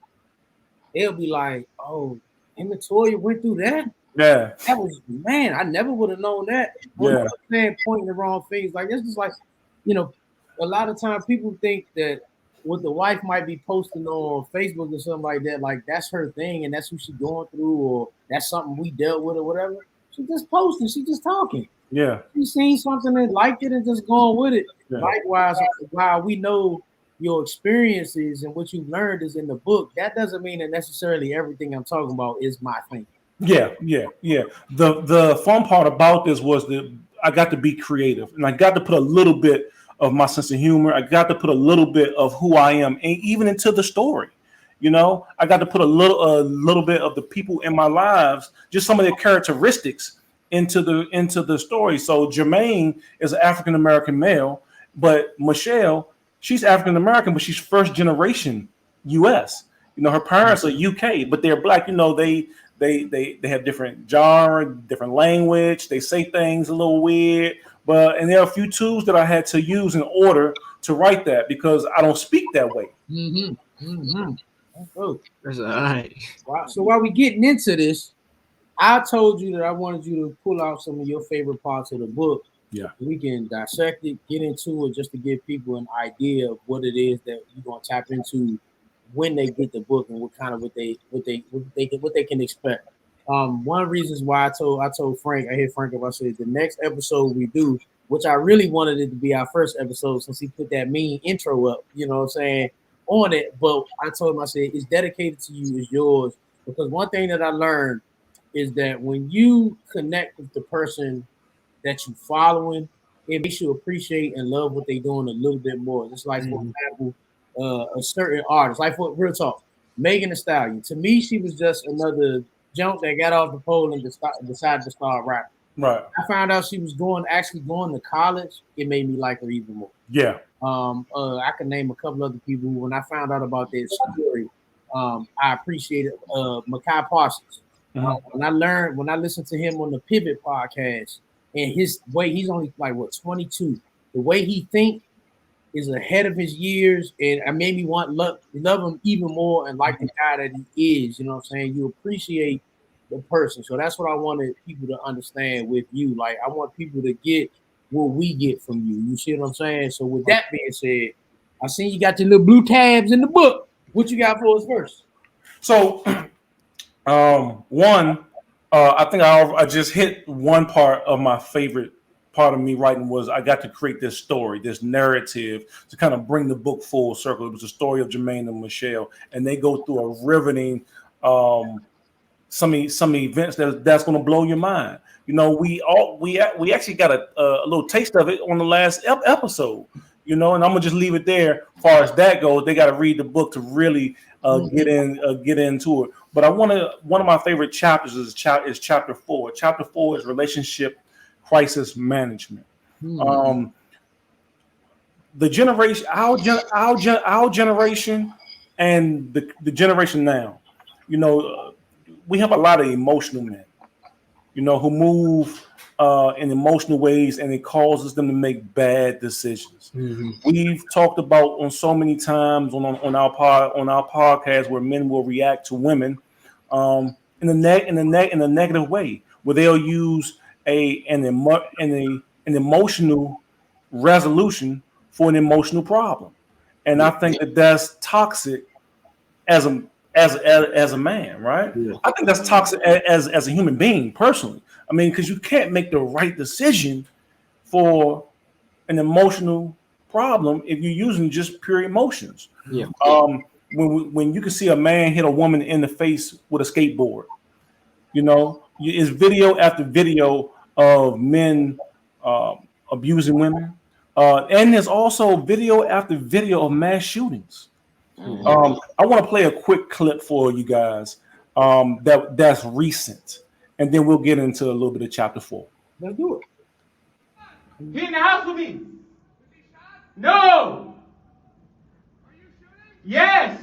they'll be like, "Oh, him and Toya went through that. Yeah, That was man. I never would have known that." yeah, Saying pointing the wrong things like it's just like, you know, a lot of times people think that what the wife might be posting on Facebook or something like that, like that's her thing and that's who she's going through or that's something we dealt with or whatever. She just posting. She just talking. yeah, You seen something and liked it and just going with it. yeah. Likewise, while we know your experiences and what you've learned is in the book, that doesn't mean that necessarily everything I'm talking about is my thing. Yeah, yeah, yeah. The fun part about this was that I got to be creative and I got to put a little bit of my sense of humor. I got to put a little bit of who I am, and even into the story. I got to put a little bit of the people in my lives, just some of their characteristics into the story. So Jermaine is an African American male, but Michelle, she's African American, but she's first generation U.S. Her parents are UK, but they're black. They have different genre, different language. They say things a little weird, and there are a few tools that I had to use in order to write that because I don't speak that way. Mm-hmm. Mm-hmm. Oh, That's all right. wow. So while we getting into this, I told you that I wanted you to pull out some of your favorite parts of the book. Yeah. We can dissect it, get into it, just to give people an idea of what it is that you're gonna tap into when they get the book and what they can expect. One of the reasons why I told Frank, I hit Frank up, I said the next episode we do, which I really wanted it to be our first episode since he put that mean intro up, you know what I'm saying, on it. But I told him, I said, it's dedicated to you, it's yours. Because one thing that I learned is that when you connect with the person that you following, it makes you appreciate and love what they're doing a little bit more. Just like, for example, a certain artist, like for real talk, Megan Thee Stallion. To me, she was just another junk that got off the pole and decided to start rapping. Right. I found out she was actually going to college. It made me like her even more. Yeah. I can name a couple other people who, when I found out about their story, I appreciated Makai Parsons. When I listened to him on the Pivot podcast, and his way, he's only like 22. The way he think is ahead of his years, and it made me love him even more and like the guy that he is. You know what I'm saying? You appreciate the person, so that's what I wanted people to understand with you. Like I want people to get what we get from you. You see what I'm saying? So with that being said, I seen you got your little blue tabs in the book. What you got for us first? So, one, I think I just hit one part of my favorite part of me writing was I got to create this story, this narrative to kind of bring the book full circle. It was the story of Jermaine and Michelle, and they go through a riveting some events that's going to blow your mind. We actually got a little taste of it on the last episode. And I'm gonna just leave it there. As far as that goes, they got to read the book to really get into it. But one of my favorite chapters is chapter 4. Chapter 4 is relationship crisis management. The generation, our generation, and the generation now. We have a lot of emotional men, who move in emotional ways, and it causes them to make bad decisions. We've talked about on so many times on our podcast where men will react to women in a negative way, where they'll use an emotional resolution for an emotional problem, and I think that's toxic as a man, right? Yeah. I think that's toxic as a human being, personally. I mean, because you can't make the right decision for an emotional problem if you're using just pure emotions. Yeah. When you can see a man hit a woman in the face with a skateboard, it's video after video of men abusing women, and there's also video after video of mass shootings. I want to play a quick clip for you guys that's recent, and then we'll get into a little bit of chapter 4. Let's do it. He in the house with me. No. Yes.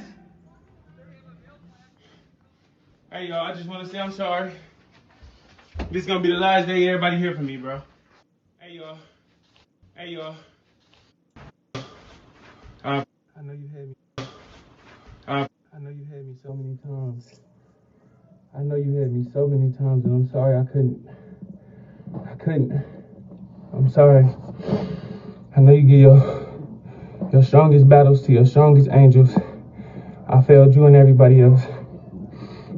Hey y'all, I just want to say I'm sorry. This is gonna be the last day everybody hear from me, bro. Hey Hey y'all. Hey y'all. I know you had me. I know you had me so many times. I know you had me so many times, and I'm sorry I couldn't. I'm sorry. I know you give your strongest battles to your strongest angels. I failed you and everybody else.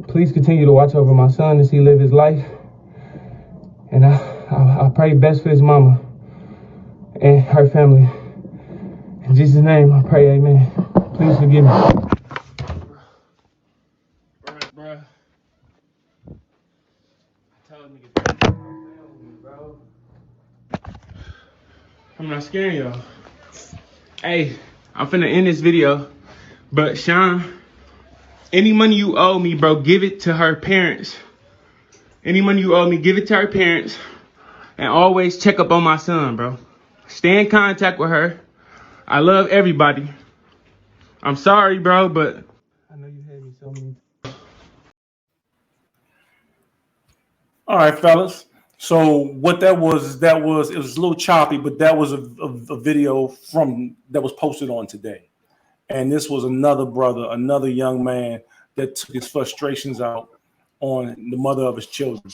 Please continue to watch over my son as he live his life. And I pray best for his mama and her family. In Jesus' name, I pray, amen. Please forgive me. Bruh. I told niggas, bro. I'm not scaring y'all. Hey, I'm finna end this video. But Sean, any money you owe me, bro, give it to her parents. Any money you owe me, give it to her parents. And always check up on my son, bro. Stay in contact with her. I love everybody. I'm sorry, bro, but I know you had me so many. All right, fellas. So what that was it was a little choppy, but that was a video from that was posted on today. And this was another brother, another young man that took his frustrations out on the mother of his children,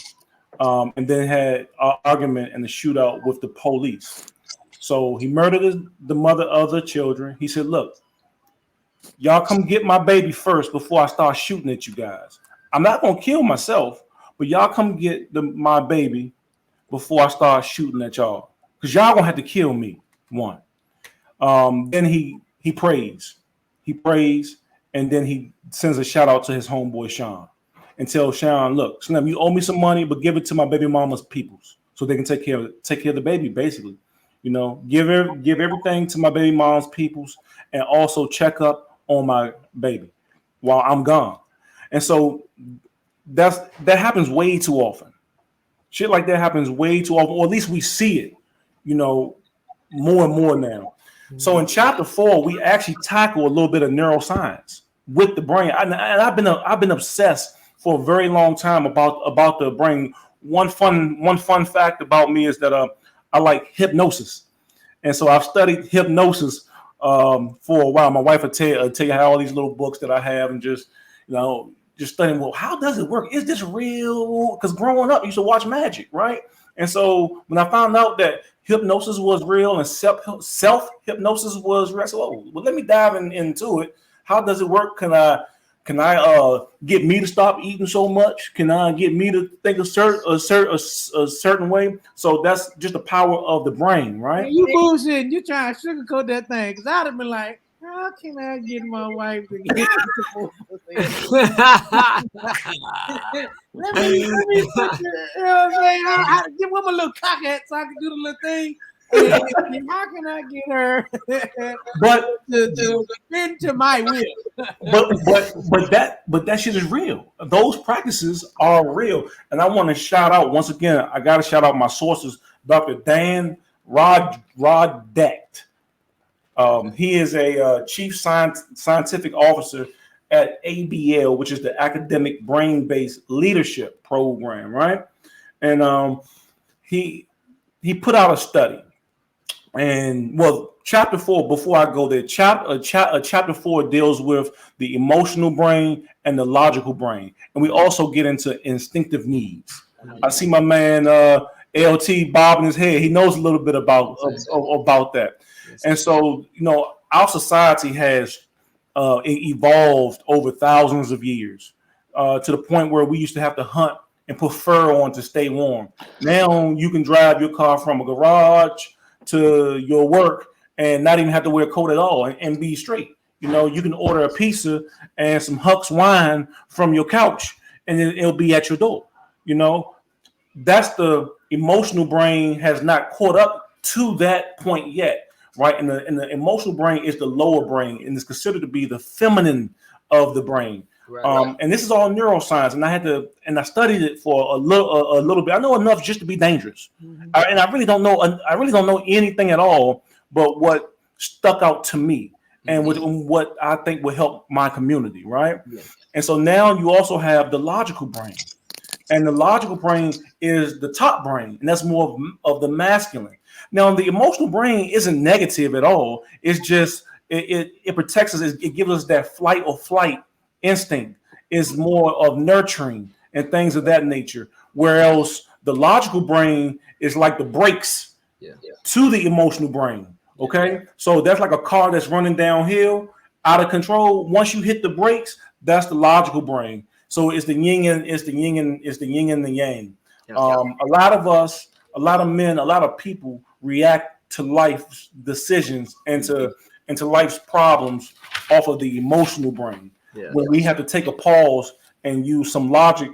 and then had an argument and a shootout with the police. So he murdered the mother of the children. He said, "Look, y'all come get my baby first before I start shooting at you guys. I'm not gonna kill myself, but y'all come get my baby before I start shooting at y'all, because y'all gonna have to kill me." One. Then he prays. He prays, and then he sends a shout out to his homeboy Sean and tells Sean, "Look, Slim, you owe me some money, but give it to my baby mama's peoples so they can take care of the baby. Basically, you know, give everything to my baby mom's peoples, and also check up on my baby while I'm gone." And so that happens way too often. Shit like that happens way too often, or at least we see it, you know, more and more now. So in chapter 4, we actually tackle a little bit of neuroscience with the brain, and I've been obsessed for a very long time about the brain. One fun fact about me is that I like hypnosis, and so I've studied hypnosis for a while. My wife will tell you how all these little books that I have, and just studying. Well, how does it work? Is this real? Because growing up, I used to watch magic, right? And so when I found out that hypnosis was real and self hypnosis was real, so let me dive into it. How does it work? Can I get me to stop eating so much? Can I get me to think a certain way? So that's just the power of the brain, right? Man, you bullshit. You trying to sugarcoat that thing? Because I'd have been like, how can I get my wife to get let me put you know what I'm saying? I give him a little cock hat so I can do the little thing. And how can I get her to bend to my will? but that shit is real. Those practices are real. And I want to shout out once again, I gotta shout out my sources, Dr. Dan Roddeck. He is a chief scientific officer at ABL, which is the Academic Brain-Based Leadership Program, right? And he put out a study, and well, chapter 4. Before I go there, chapter 4 deals with the emotional brain and the logical brain, and we also get into instinctive needs. I see my man LT bobbing his head. He knows a little bit about that. And so, our society has evolved over thousands of years to the point where we used to have to hunt and put fur on to stay warm. Now you can drive your car from a garage to your work and not even have to wear a coat at all and be straight. You can order a pizza and some Huck's wine from your couch and it'll be at your door. That's the emotional brain has not caught up to that point yet. Right, and the emotional brain is the lower brain, and it's considered to be the feminine of the brain. Right. And this is all neuroscience, and I studied it for a little bit. I know enough just to be dangerous, and I really don't know anything at all. But what stuck out to me, and what I think will help my community, right? Yeah. And so now you also have the logical brain. and the logical brain is the top brain, and that's more of the masculine. Now, the emotional brain isn't negative at all. It's just it protects us. It gives us that flight or flight instinct. It's more of nurturing and things of that nature. Whereas the logical brain is like the brakes to the emotional brain. Okay, so that's like a car that's running downhill, out of control. Once you hit the brakes, that's the logical brain. So it's the yin and the yin and the yang. A lot of us, a lot of men, a lot of people react to life's decisions and to life's problems off of the emotional brain. When we have to take a pause and use some logic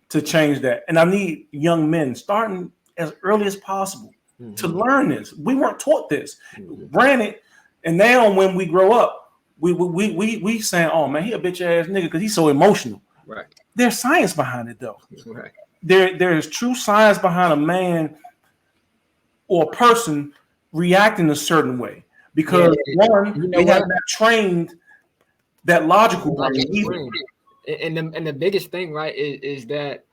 to change that. And I need young men starting as early as possible to learn this. We weren't taught this. Granted, and now when we grow up, we saying, "Oh man, he a bitch ass nigga because he's so emotional." Right. There's science behind it though. Right. There is true science behind a man or a person reacting a certain way because they have not trained that logical brain either. And the biggest thing, right, is that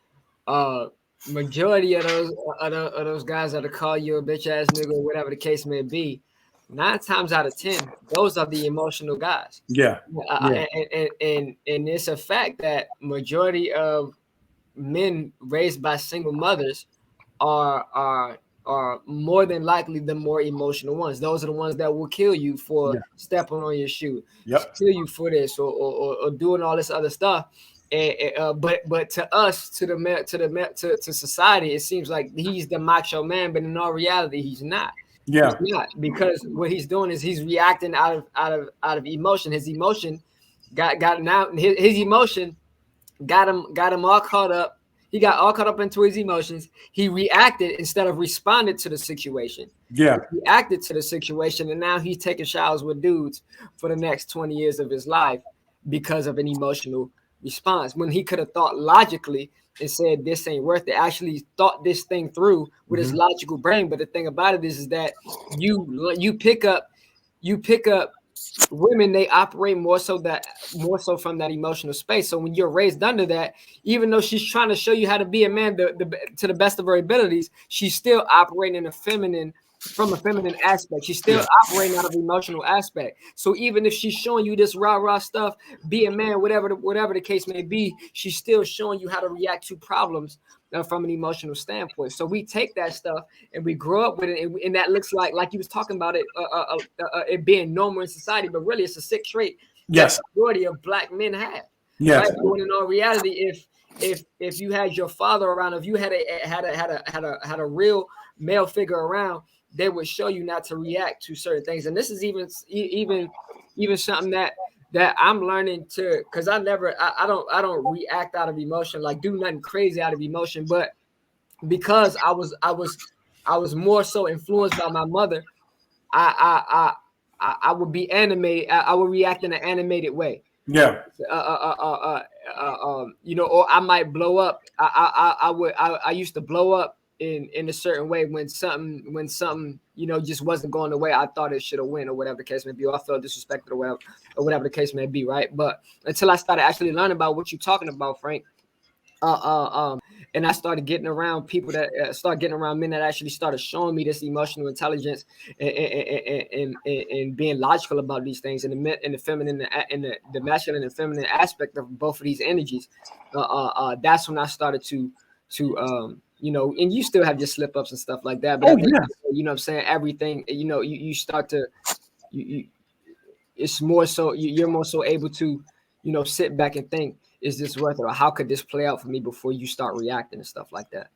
majority of those guys that'll call you a bitch ass nigga or whatever the case may be, 9 times out of 10, those are the emotional guys. And it's a fact that majority of men raised by single mothers are more than likely the more emotional ones. Those are the ones that will kill you for stepping on your shoe, kill you for this or doing all this other stuff. But to us, to society, it seems like he's the macho man, but in all reality, he's not. He's not, because what he's doing is he's reacting out of emotion. His emotion got now. His emotion got him all caught up. He got all caught up into his emotions. He reacted instead of responded to the situation. He reacted to the situation, and now he's taking showers with dudes for the next 20 years of his life because of an emotional response. When he could have thought logically and said, "This ain't worth it." Actually thought this thing through with his logical brain. But the thing about it is that you pick up women, they operate more so from that emotional space. So when you're raised under that, even though she's trying to show you how to be a man to the best of her abilities, she's still operating from a feminine aspect. She's still operating out of emotional aspect. So even if she's showing you this rah stuff, be a man, whatever the case may be, she's still showing you how to react to problems from an emotional standpoint. So we take that stuff and we grow up with it, and that looks like you was talking about it being normal in society, but really it's a sick trait that the majority of black men have. Right? When in all reality, if you had your father around, if you had a real male figure around, they would show you not to react to certain things. And this is even something that I'm learning to, because I don't react out of emotion, like do nothing crazy out of emotion, but because I was more so influenced by my mother, I would be animated. I would react in an animated way. Or I might blow up. I used to blow up in a certain way when something just wasn't going the way I thought it should have went, or whatever the case may be, or I felt disrespected or whatever the case may be, right? But until I started actually learning about what you're talking about, Frank, and I started getting around people that men that actually started showing me this emotional intelligence and being logical about these things, and the feminine and the masculine and feminine aspect of both of these energies. That's when I started to and you still have your slip ups and stuff like that. But you know what I'm saying? Everything, you start to, it's more so, you're more so able to, sit back and think, is this worth it? Or how could this play out for me before you start reacting and stuff like that?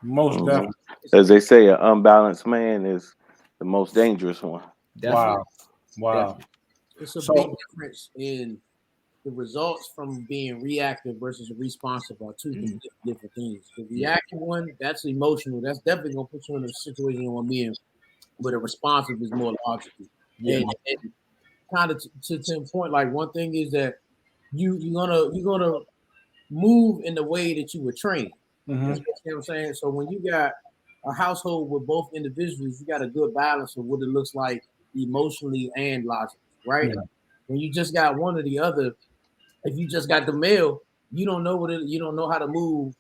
Most definitely. As they say, an unbalanced man is the most dangerous one. Definitely. Wow. It's a big difference in the results from being reactive versus responsive are two different things. The reactive one, that's emotional. That's definitely gonna put you in a situation you want to be in. But a responsive is more logical. And kind of to a point, like one thing is that you're gonna move in the way that you were trained. You know what I'm saying? So when you got a household with both individuals, you got a good balance of what it looks like emotionally and logically, right? When you just got one or the other, if you just got the male, you don't know how to move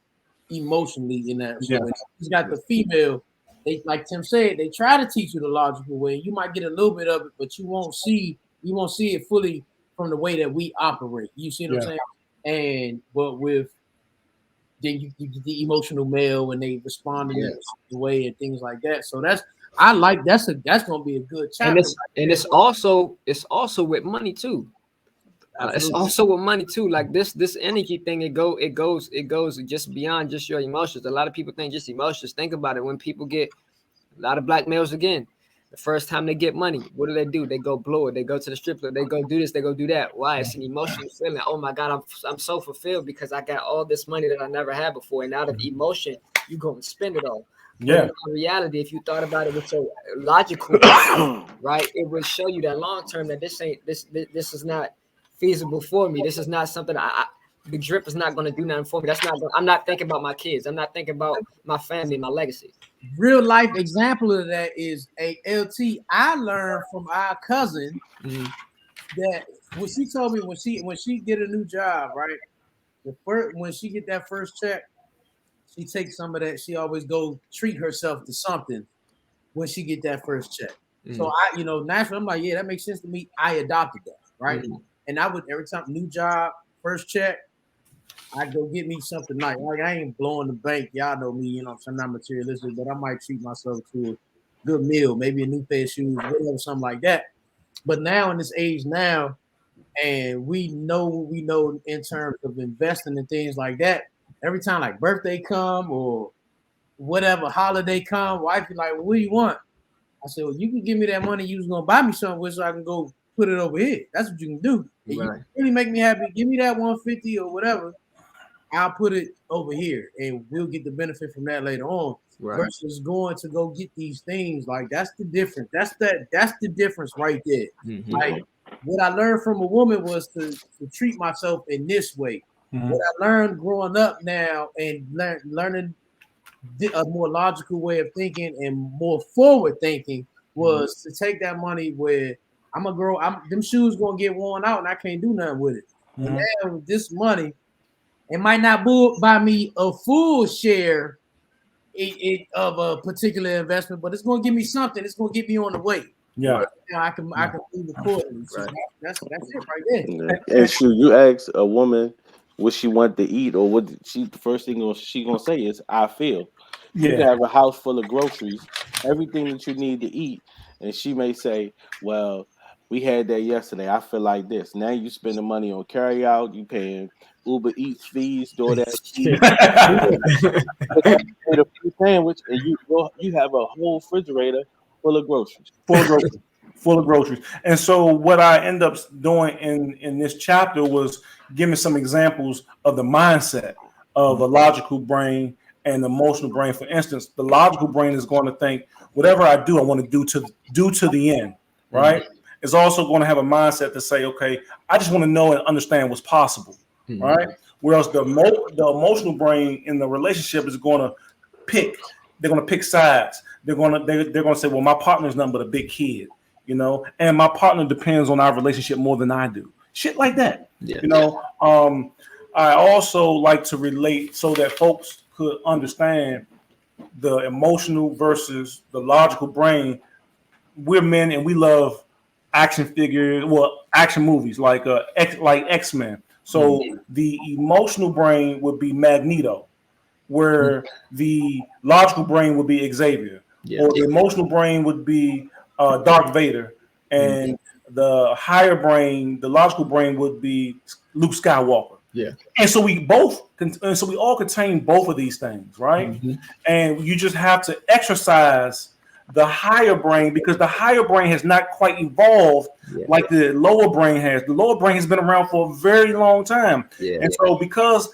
emotionally in that. So Yeah. he's got the female. They like Tim said, they try to teach you the logical way. You might get a little bit of it, but you won't see it fully from the way that we operate. You see what I'm saying? And but with then you get the emotional male when they respond in the way and things like that. So that's gonna be a good chapter. And it's also with money too. It's also with money too. Like this energy thing, it goes just beyond just your emotions. A lot of people think just emotions. Think about it. When people get a lot of black males again, the first time they get money, what do? They go blow it. They go to the strip club. They go do this. They go do that. Why? It's an emotional feeling. Oh my God, I'm so fulfilled because I got all this money that I never had before. And out of emotion, you go and spend it all. Yeah. In reality, if you thought about it with your logical, right, it would show you that long term that this is not feasible for me. This is not something the drip is not going to do nothing for me. I'm not thinking about my kids. I'm not thinking about my family, my legacy. Real life example of that is a LT. I learned from our cousin that when she told me when she get a new job, right? When she get that first check, she takes some of that. She always go treat herself to something when she get that first check. So I, naturally, I'm like, yeah, that makes sense to me. I adopted that, right? And I would every time new job, first check, I go get me something nice. Like I ain't blowing the bank. Y'all know me, I'm not materialistic, but I might treat myself to a good meal, maybe a new pair of shoes, whatever, something like that. But now in this age now, and we know what we know in terms of investing and things like that. Every time like birthday come or whatever holiday come, wife be like, well, what do you want? I said, well, you can give me that money you was gonna buy me something with so I can go put it over here. That's what you can do. If you really make me happy, give me that 150 or whatever. I'll put it over here and we'll get the benefit from that later on. Right. Versus going to go get these things. Like that's the difference. That's the difference right there. Like what I learned from a woman was to treat myself in this way. What I learned growing up now and learning a more logical way of thinking and more forward thinking was to take that money where I'm gonna grow. Them shoes gonna get worn out and I can't do nothing with it. And now this money, it might not buy me a full share of a particular investment, but it's gonna give me something. It's gonna get me on the way. Yeah, I can move accordingly. So that's it right there. And shoot, you ask a woman what she want to eat or what the first thing she gonna say is I feel. You can have a house full of groceries, everything that you need to eat, and she may say, well, we had that yesterday. I feel like this. Now you spend the money on carry out, you paying Uber Eats fees, DoorDash fees, a free sandwich, and you have a whole refrigerator full of groceries. Full of groceries. And so what I end up doing in this chapter was giving some examples of the mindset of a logical brain and the emotional brain. For instance, the logical brain is going to think whatever I do, I want to do to the end, right? It's also going to have a mindset to say, okay, I just want to know and understand what's possible, right? Whereas the emotional brain in the relationship is going to pick. They're going to pick sides. They're going to say, well, my partner's nothing but a big kid, and my partner depends on our relationship more than I do. Shit like that, I also like to relate so that folks could understand the emotional versus the logical brain. We're men and we love action figures, action movies like X-Men. So the emotional brain would be Magneto, where the logical brain would be Xavier, or the emotional brain would be Darth Vader, and the higher brain, the logical brain, would be Luke Skywalker. Yeah, and so we all contain both of these things, right? And you just have to exercise the higher brain because the higher brain has not quite evolved like the lower brain has. The lower brain has been around for a very long time, and so because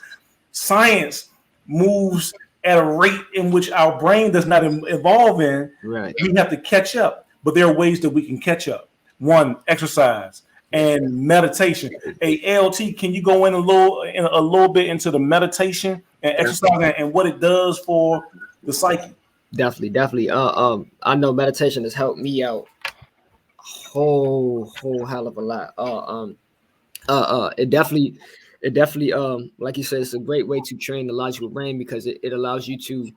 science moves at a rate in which our brain does not evolve in, we have to catch up. But there are ways that we can catch up. One, exercise and meditation. LT, can you go in a little bit into the meditation and exercise and what it does for the psyche? Definitely. I know meditation has helped me out whole hell of a lot. It definitely it definitely, like you said, it's a great way to train the logical brain because it allows you to,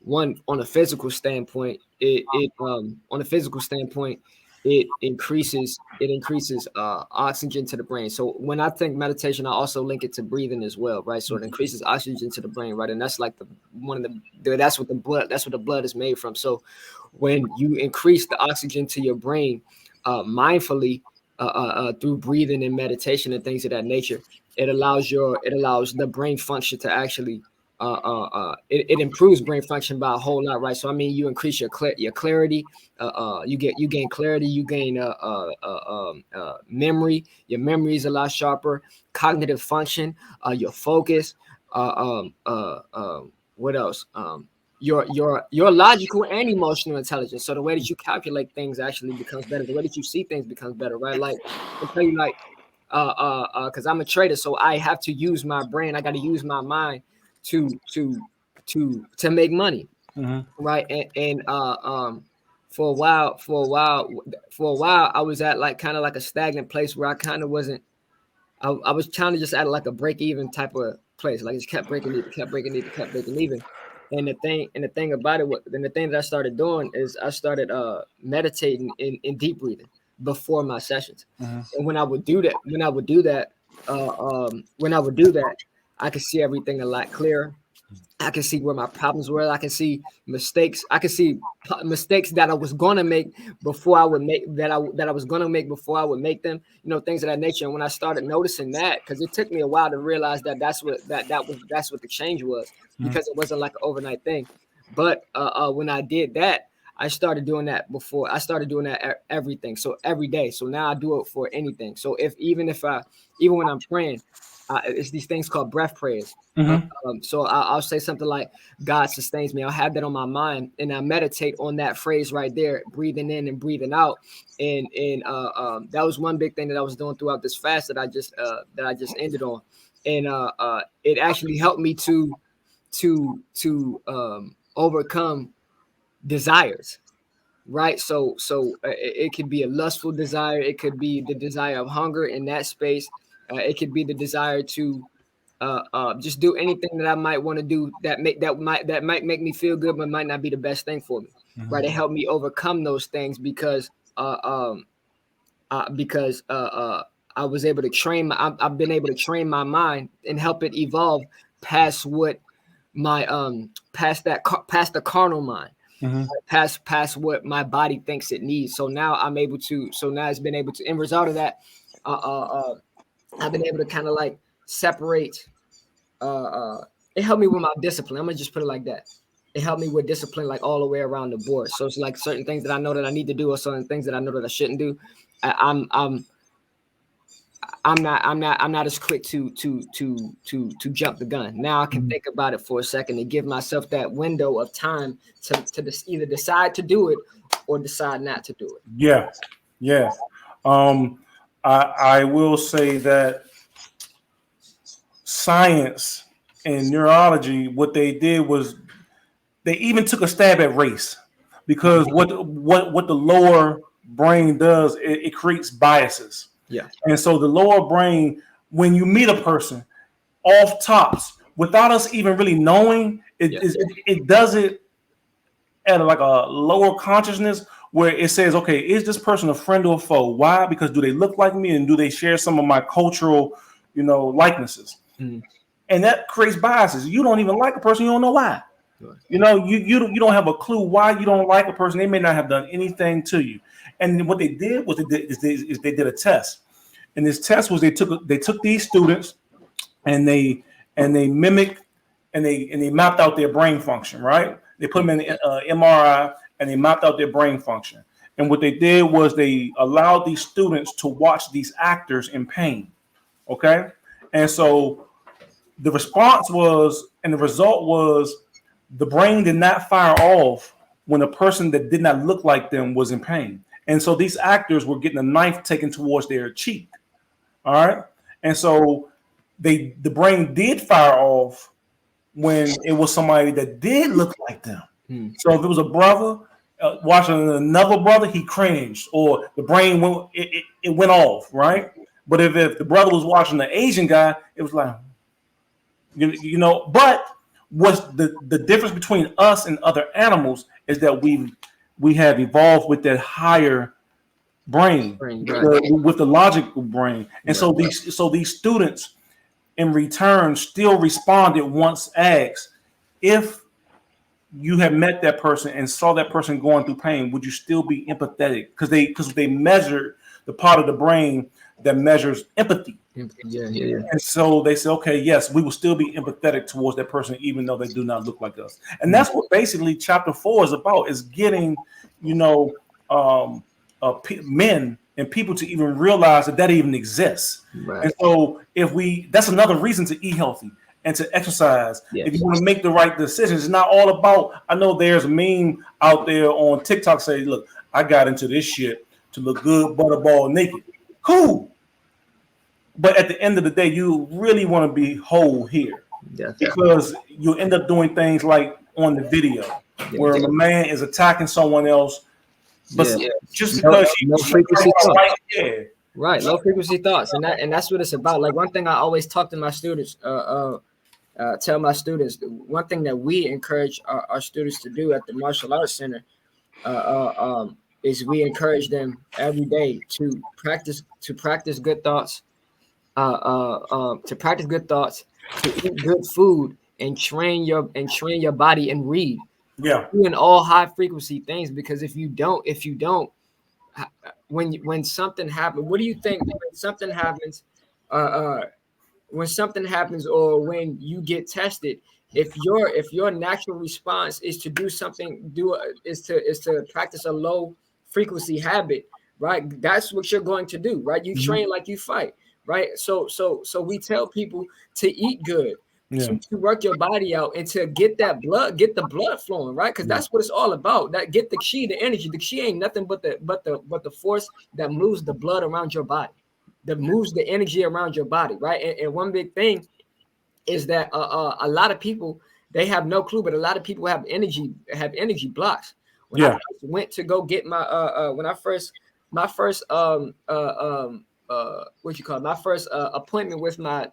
one, on a physical standpoint, it increases oxygen to the brain. So when I think meditation, I also link it to breathing as well, right? So it increases oxygen to the brain, right? And that's like that's what the blood is made from. So when you increase the oxygen to your brain mindfully, through breathing and meditation and things of that nature, it allows the brain function to actually it improves brain function by a whole lot, right? So I mean, you increase your clarity, you gain clarity, you gain memory. Your memory is a lot sharper. Cognitive function, your focus, what else? Your logical and emotional intelligence. So the way that you calculate things actually becomes better. The way that you see things becomes better, right? Like I tell you, like because I'm a trader, so I have to use my brain. I got to use my mind to make money, right? And for a while, I was at like kind of like a stagnant place where I kind of wasn't. I was trying to just at like a break even type of place, like just kept breaking even, kept breaking even, kept breaking even. And the thing about it, the thing that I started doing is I started meditating in deep breathing before my sessions. And when I would do that, I could see everything a lot clearer. I can see where my problems were. I can see mistakes. I can see mistakes that I was gonna make before I would make that I was gonna make before I would make them. Things of that nature. And when I started noticing that, because it took me a while to realize that that's what the change was, because it wasn't like an overnight thing. But when I did that, I started doing that before. I started doing that everything. So every day. So now I do it for anything. So even when I'm praying, it's these things called breath prayers. So I'll say something like, God sustains me. I'll have that on my mind, and I meditate on that phrase right there, breathing in and breathing out. And that was one big thing that I was doing throughout this fast that I just ended on. And it actually helped me to overcome desires. Right. So it could be a lustful desire. It could be the desire of hunger in that space. It could be the desire to just do anything that I might want to do that might make me feel good, but might not be the best thing for me. Right. It helped me overcome those things because I was able to I've been able to train my mind and help it evolve past what past the carnal mind. Past what my body thinks it needs. So now it's been able to, in result of that, I've been able to kind of like separate. It helped me with my discipline. I'm gonna just put it like that. It helped me with discipline, like all the way around the board. So it's like certain things that I know that I need to do, or certain things that I know that I shouldn't do. I'm not as quick to jump the gun. Now I can think about it for a second and give myself that window of time to either decide to do it or decide not to do it. Yeah. I will say that science and neurology, what they did was they even took a stab at race, because what the lower brain does, it creates biases. Yeah. And so the lower brain, when you meet a person off tops, without us even really knowing, it does it at like a lower consciousness, where it says, okay, is this person a friend or a foe? Why? Because do they look like me, and do they share some of my cultural, likenesses? And that creates biases. You don't even like a person, you don't know why. You don't have a clue why you don't like a person. They may not have done anything to you. And what they did was they did a test. And this test was they took these students and they mimicked and they mapped out their brain function, right? They put them in the MRI and they mapped out their brain function. And what they did was they allowed these students to watch these actors in pain. Okay. And so the response was, and the result was, the brain did not fire off when a person that did not look like them was in pain. And so these actors were getting a knife taken towards their cheek. All right. And so the brain did fire off when it was somebody that did look like them. So if it was a brother watching another brother, he cringed, or the brain went off, right? But if the brother was watching the Asian guy, it was like, you know. But what's the difference between us and other animals is that we have evolved with that higher brain, with the logical brain, and so these students in return still responded once asked, if you have met that person and saw that person going through pain, would you still be empathetic? Because they measured the part of the brain that measures empathy. Yeah. And so they say, okay, yes, we will still be empathetic towards that person, even though they do not look like us. And that's what basically chapter 4 is about: is getting, men and people to even realize that even exists. Right. And so that's another reason to eat healthy and to exercise. Yes. If you want to make the right decisions, it's not all about, I know there's a meme out there on TikTok say, look, I got into this shit to look good, butterball naked. Cool. But at the end of the day, you really want to be whole here. Because you end up doing things like on the video where a man is attacking someone else, but just because no frequency thoughts. Right, low frequency thoughts, and that's what it's about. Like, one thing I always talk to my students, tell my students, one thing that we encourage our students to do at the Martial Arts Center is we encourage them every day to practice good thoughts, to eat good food, and train your body and read. Yeah, doing all high frequency things, because if you don't, when something happens, what do you think when something happens? When something happens, or when you get tested, if your natural response is to do something, is to practice a low frequency habit, right? That's what you're going to do, right? You train like you fight, right? So we tell people to eat good, to work your body out, and to get the blood flowing, right? Because that's what it's all about. That get the chi, the energy. The chi ain't nothing but the force that moves the blood around your body, that moves the energy around your body, right? And one big thing is that a lot of people, they have no clue, but a lot of people have energy blocks. When I first went to go get my my first appointment with my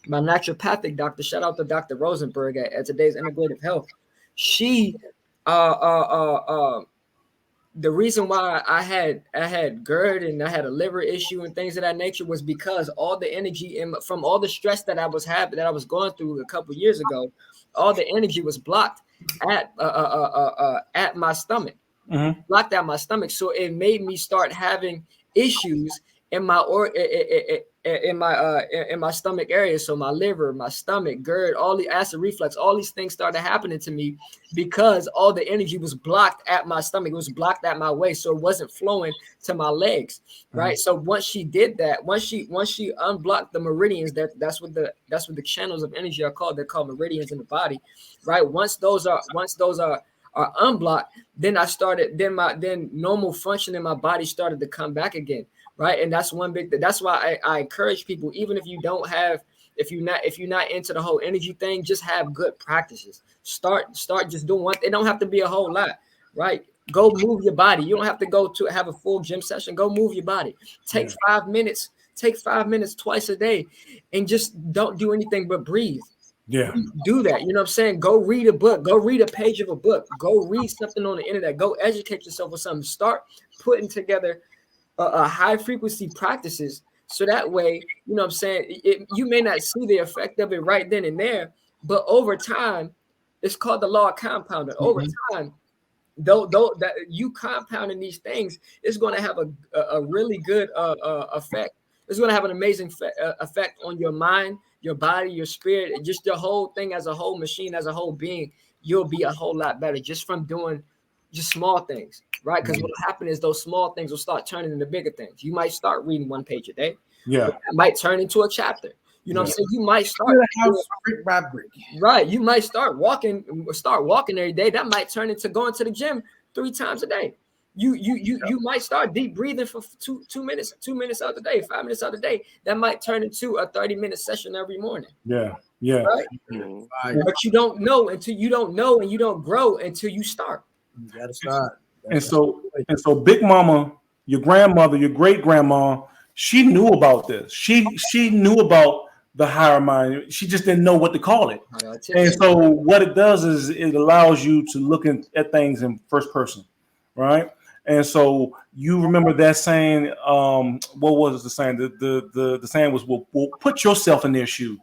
naturopathic doctor, shout out to Dr. Rosenberg at today's Integrative Health. She the reason why I had GERD and I had a liver issue and things of that nature was because all the energy from all the stress that I was going through a couple years ago, all the energy was blocked at my stomach, blocked at my stomach. So it made me start having issues in my stomach area. So my liver, my stomach, GERD, all the acid reflux, all these things started happening to me because all the energy was blocked at my stomach. It was blocked at my waist, so it wasn't flowing to my legs, right? So once she did that, once she unblocked the meridians, that's what the channels of energy are called. They're called meridians in the body, right? Once those are unblocked, then then normal function in my body started to come back again. Right. And that's one big thing. That's why I encourage people, even if you don't have, if you're not into the whole energy thing, just have good practices. Start just doing one. It don't have to be a whole lot. Right. Go move your body. You don't have to go to have a full gym session. Go move your body. Take 5 minutes. Take 5 minutes twice a day, and just don't do anything but breathe. Yeah. Do that. You know what I'm saying? Go read a book. Go read a page of a book. Go read something on the internet. Go educate yourself with something. Start putting together high frequency practices, so that way, you know what I'm saying, you may not see the effect of it right then and there, but over time, it's called the law of compounding. Over time, though that you compounding these things, it's going to have a really good effect. It's going to have an amazing effect on your mind, your body, your spirit, and just the whole thing as a whole machine, as a whole being. You'll be a whole lot better just from doing just small things, right? Because what will happen is those small things will start turning into bigger things. You might start reading 1 page a day. Yeah. It might turn into a chapter. You know what I'm saying? You might start brick by brick. Right. You might start walking every day. That might turn into going to the gym 3 times a day. You might start deep breathing for 2 minutes out the day, 5 minutes out the day. That might turn into a 30-minute session every morning. Yeah. Yeah. Right? But you don't know and you don't grow until you start. You gotta start. And so Big Mama, your grandmother, your great grandma, She knew about this. She knew about the higher mind. She just didn't know what to call it. And so what it does is it allows you to look at things in first person, right? And so you remember that saying, what was the saying? The saying was, well, put yourself in their shoes.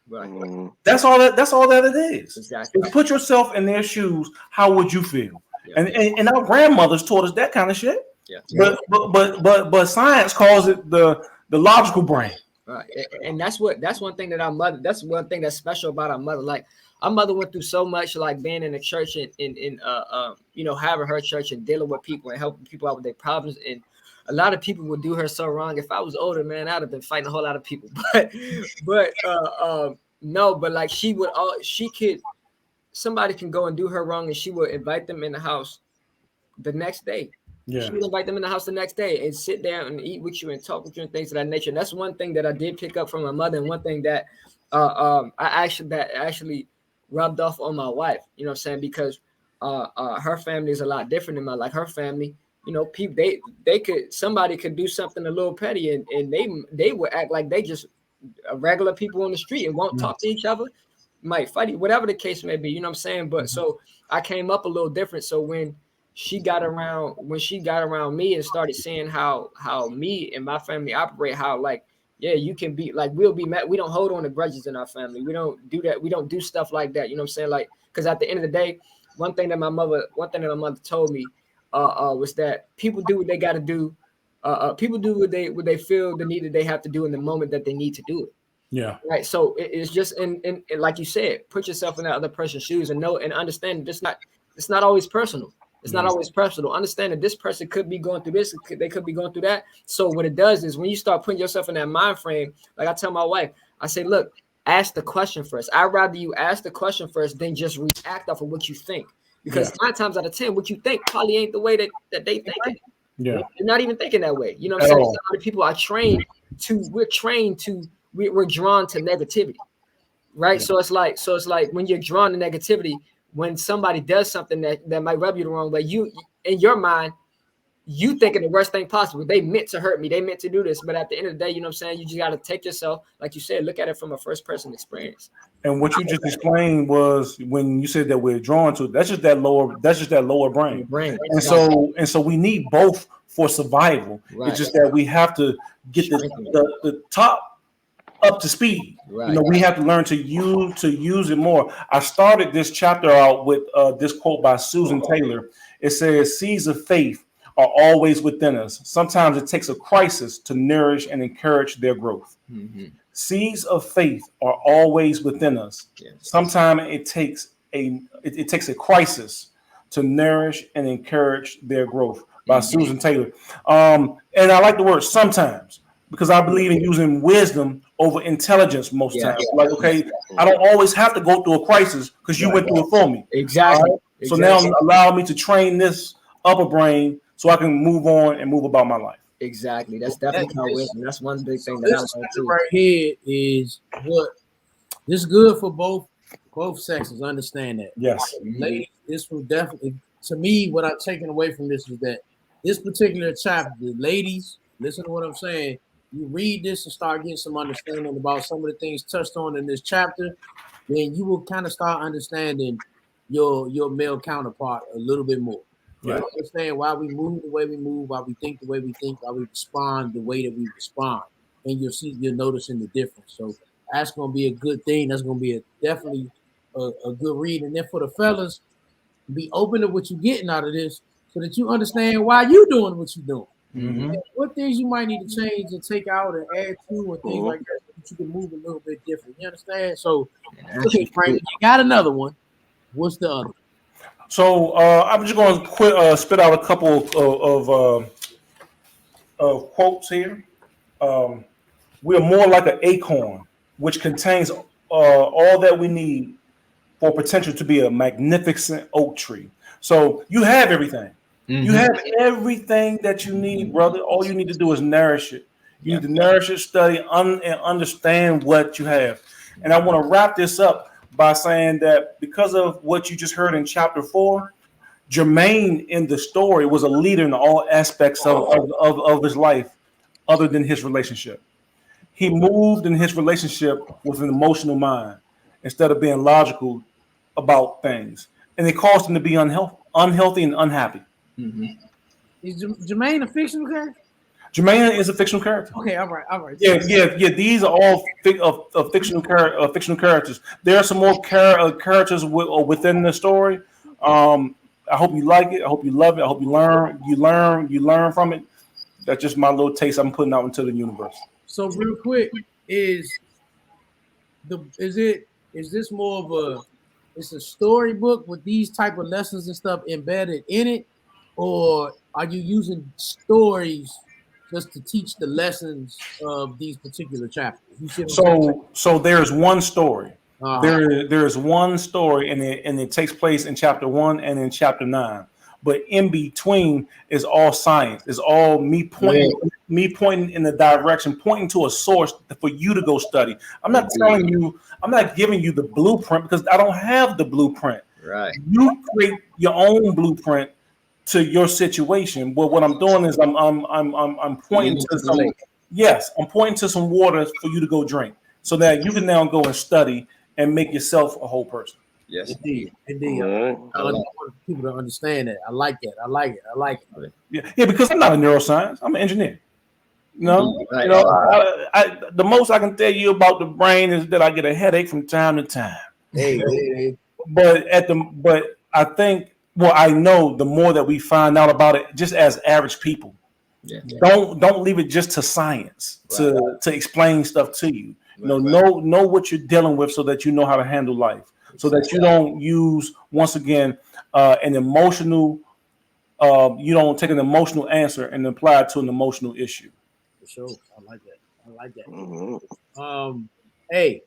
Right. That's all that it is. Exactly. Put yourself in their shoes. How would you feel? Yeah. And our grandmothers taught us that kind of shit. Yeah. But science calls it the logical brain. Right. And that's one thing that our mother, that's one thing that's special about our mother. Like our mother went through so much, like being in the church and you know, having her church and dealing with people and helping people out with their problems. And a lot of people would do her so wrong. If I was older, man, I'd have been fighting a whole lot of people. But no, but like somebody can go and do her wrong and she would invite them in the house the next day. Yeah. She would invite them in the house the next day and sit down and eat with you and talk with you and things of that nature. And that's one thing that I did pick up from my mother, and one thing that I actually rubbed off on my wife. You know what I'm saying? Because her family is a lot different than mine. Like her family, you know, people somebody could do something a little petty and they would act like they just regular people on the street and won't talk to each other, might fight, whatever the case may be. You know what I'm saying? But so I came up a little different. So when she got around me and started seeing how me and my family operate, how like, yeah, you can be like, we'll be mad. We don't hold on to grudges in our family. We don't do that. We don't do stuff like that. You know what I'm saying? Like, because at the end of the day, one thing that my mother told me was that people do what they got to do. People do what they feel the need that they have to do in the moment that they need to do it. Yeah. Right. So it's just and like you said, put yourself in that other person's shoes and know and understand it's not always personal. It's not always personal. Understand that this person could be going through this, they could be going through that. So what it does is when you start putting yourself in that mind frame, like I tell my wife, I say, look, ask the question first. I'd rather you ask the question first than just react off of what you think. Because 9 times out of 10, what you think probably ain't the way that they think. Yeah. You're not even thinking that way. You know what I'm saying? A lot of people are trained to, we're drawn to negativity. Right. Yeah. So it's like when you're drawn to negativity, when somebody does something that might rub you the wrong way, you in your mind, you thinking the worst thing possible. They meant to hurt me. They meant to do this. But at the end of the day, you know what I'm saying? You just got to take yourself, like you said, look at it from a first person experience. And what you just explained was when you said that we're drawn to, that's just that lower brain. And so we need both for survival. Right. It's just that we have to get the top up to speed. Right. You know, we have to learn to use it more. I started this chapter out with this quote by Susan Taylor. It says, "Seeds of faith are always within us. Sometimes it takes a crisis to nourish and encourage their growth." Mm-hmm. Seeds of faith are always within us. Yes. Sometimes it takes a crisis to nourish and encourage their growth. By Susan Taylor. And I like the word sometimes, because I believe in using wisdom over intelligence most times. Like, okay, I don't always have to go through a crisis because you went through it for me. Exactly. Right? So now allow me to train this upper brain so I can move on and move about my life. Exactly. That's definitely how wisdom. That's one big thing that I learned too. Right here is what this is good for both sexes. Understand that. Yes. Ladies, this will definitely, to me, what I'm taking away from this is that this particular chapter, ladies, listen to what I'm saying. You read this and start getting some understanding about some of the things touched on in this chapter, then you will kind of start understanding your male counterpart a little bit more. Right. You understand why we move the way we move, why we think the way we think, why we respond the way that we respond. And you're noticing the difference. So that's going to be a good thing. That's going to be definitely a good read. And then for the fellas, be open to what you're getting out of this, so that you understand why you're doing what you're doing. Mm-hmm. What things you might need to change and take out and add to and things like that, so that you can move a little bit different. You understand? So, okay, Frank, you got another one. What's the other? So I'm just going to spit out a couple of quotes here. We are more like an acorn, which contains all that we need for potential to be a magnificent oak tree. So you have everything. Mm-hmm. You have everything that you need, brother. All you need to do is nourish it. You need to nourish it, study, and understand what you have. And I want to wrap this up by saying that because of what you just heard in chapter 4, Jermaine in the story was a leader in all aspects of his life. other than his relationship. He moved in his relationship with an emotional mind instead of being logical about things, and it caused him to be unhealthy and unhappy. Is Jermaine a fictional character? Jermaine is a fictional character. Okay, all right. Yeah. These are all fictional characters. There are some more characters within the story. I hope you like it. I hope you love it. I hope you learn from it. That's just my little taste I'm putting out into the universe. So real quick, is this more of a storybook with these type of lessons and stuff embedded in it, or are you using stories just to teach the lessons of these particular chapters? You see what I'm saying? So there's one story. Uh-huh. There's one story, and it takes place in chapter 1 and in chapter 9. But in between is all science. Is all me pointing in the direction, pointing to a source for you to go study. I'm not telling you. I'm not giving you the blueprint because I don't have the blueprint. Right. You create your own blueprint to your situation. But what I'm doing is I'm pointing to some. Yes, I'm pointing to some water for you to go drink, so that you can now go and study and make yourself a whole person. Yes. Indeed. Right. I want people to understand that. I like that. I like it. Yeah, because I'm not a neuroscience. I'm an engineer. Right. The most I can tell you about the brain is that I get a headache from time to time. Hey. But I think, well, I know the more that we find out about it, just as average people, don't leave it just to science to explain stuff to you. Know what you're dealing with so that you know how to handle life, so that you don't use, once again, an emotional. You don't take an emotional answer and apply it to an emotional issue. For sure. I like that. Hey,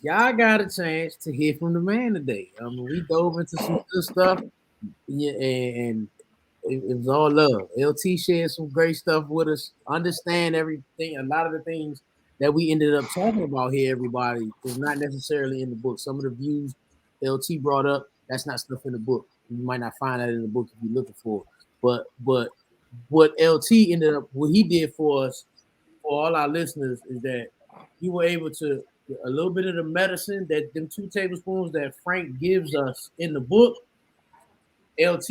y'all got a chance to hear from the man today. We dove into some good stuff, and it was all love. LT shared some great stuff with us. Understand everything. A lot of the things that we ended up talking about here, everybody, is not necessarily in the book. Some of the views LT brought up, that's not stuff in the book. You might not find that in the book if you're looking for it. But what LT ended up, what he did for us, for all our listeners, is that you were able to, a little bit of the medicine, that them 2 tablespoons that Frank gives us in the book, LT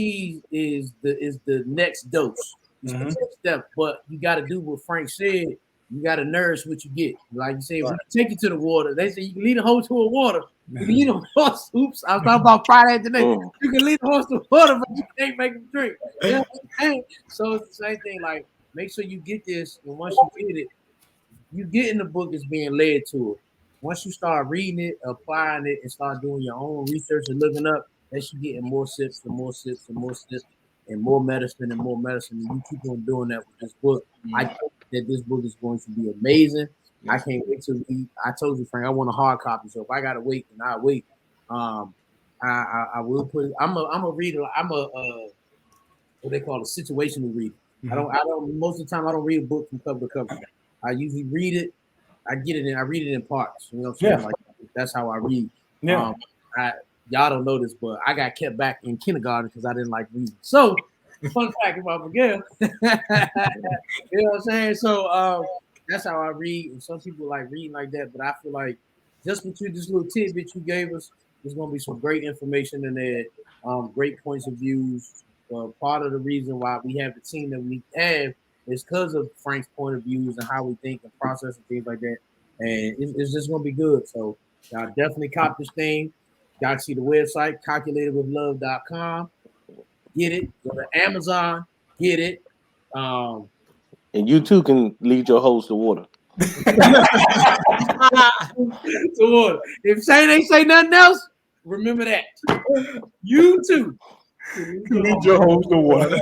is the next dose. It's the next step. But you got to do what Frank said. You got to nourish what you get. Like you say, if we take you to the water, they say you can lead a horse to a water. You can lead a horse. Oops, I was talking about Friday today. You can lead a horse to water, but you can't make him drink. You know what I'm saying? So it's the same thing. Like, make sure you get this, and once you get it, you get in the book is being led to it. Once you start reading it, applying it, and start doing your own research and looking up, that you getting more sips and more sips and more sips and more medicine and more medicine. And you keep on doing that with this book. I think that this book is going to be amazing. I can't wait to read. I told you, Frank, I want a hard copy. So if I gotta wait, then I'll wait. I will put it. I'm a reader. I'm a what they call a situational reader. I don't most of the time I don't read a book from cover to cover. I usually read it. I get it in. I read it in parts. You know what I'm saying? Like, that's how I read. Yeah. Y'all don't know this, but I got kept back in kindergarten because I didn't like reading. So, fun fact about Miguel. You know what I'm saying? So that's how I read. And some people like reading like that, but I feel like just with you, this little tidbit you gave us, there's gonna be some great information in there, great points of views. Part of the reason why we have the team that we have is because of Frank's point of views and how we think and process and things like that. And it's just gonna be good. So y'all definitely cop this thing. Y'all see the website, calculatedwithlove.com. Get it. Go to Amazon. Get it. And you too can lead your host to water. So if Shane ain't say nothing else, remember that. You too. Lead your host to water.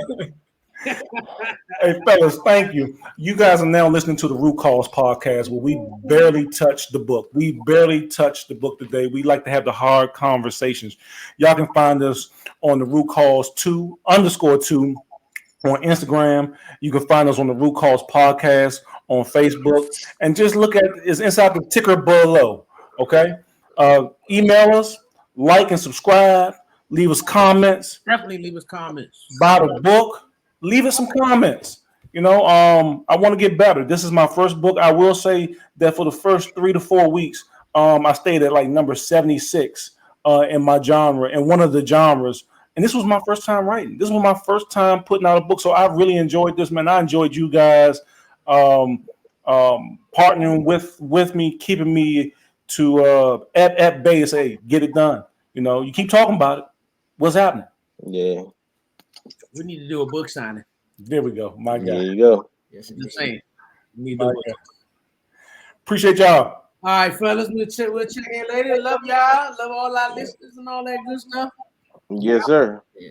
Hey, fellas, thank you. You guys are now listening to the Root Cause podcast, where we barely touched the book. We barely touched the book today. We like to have the hard conversations. Y'all can find us on the Root Cause 2_2 on Instagram. You can find us on the Root Cause podcast on Facebook, and just look at it's inside the ticker below. Okay, email us, like and subscribe. Leave us comments. Definitely leave us comments. Buy the book. Leave us some comments. I want to get better. This is my first book. I will say that for the first 3 to 4 weeks, I stayed at like number 76 in my genre, in one of the genres. And this was my first time writing. This was my first time putting out a book. So I really enjoyed this, man. I enjoyed you guys partnering with me, keeping me to at bay and say, get it done. You keep talking about it. What's happening? Yeah. We need to do a book signing. There we go. My There God. you go. Yes, I'm saying. We need to do My a book. God. Appreciate y'all. All right, fellas. We'll check in later. Love y'all. Love all our listeners and all that good stuff. Yes, sir. Yeah.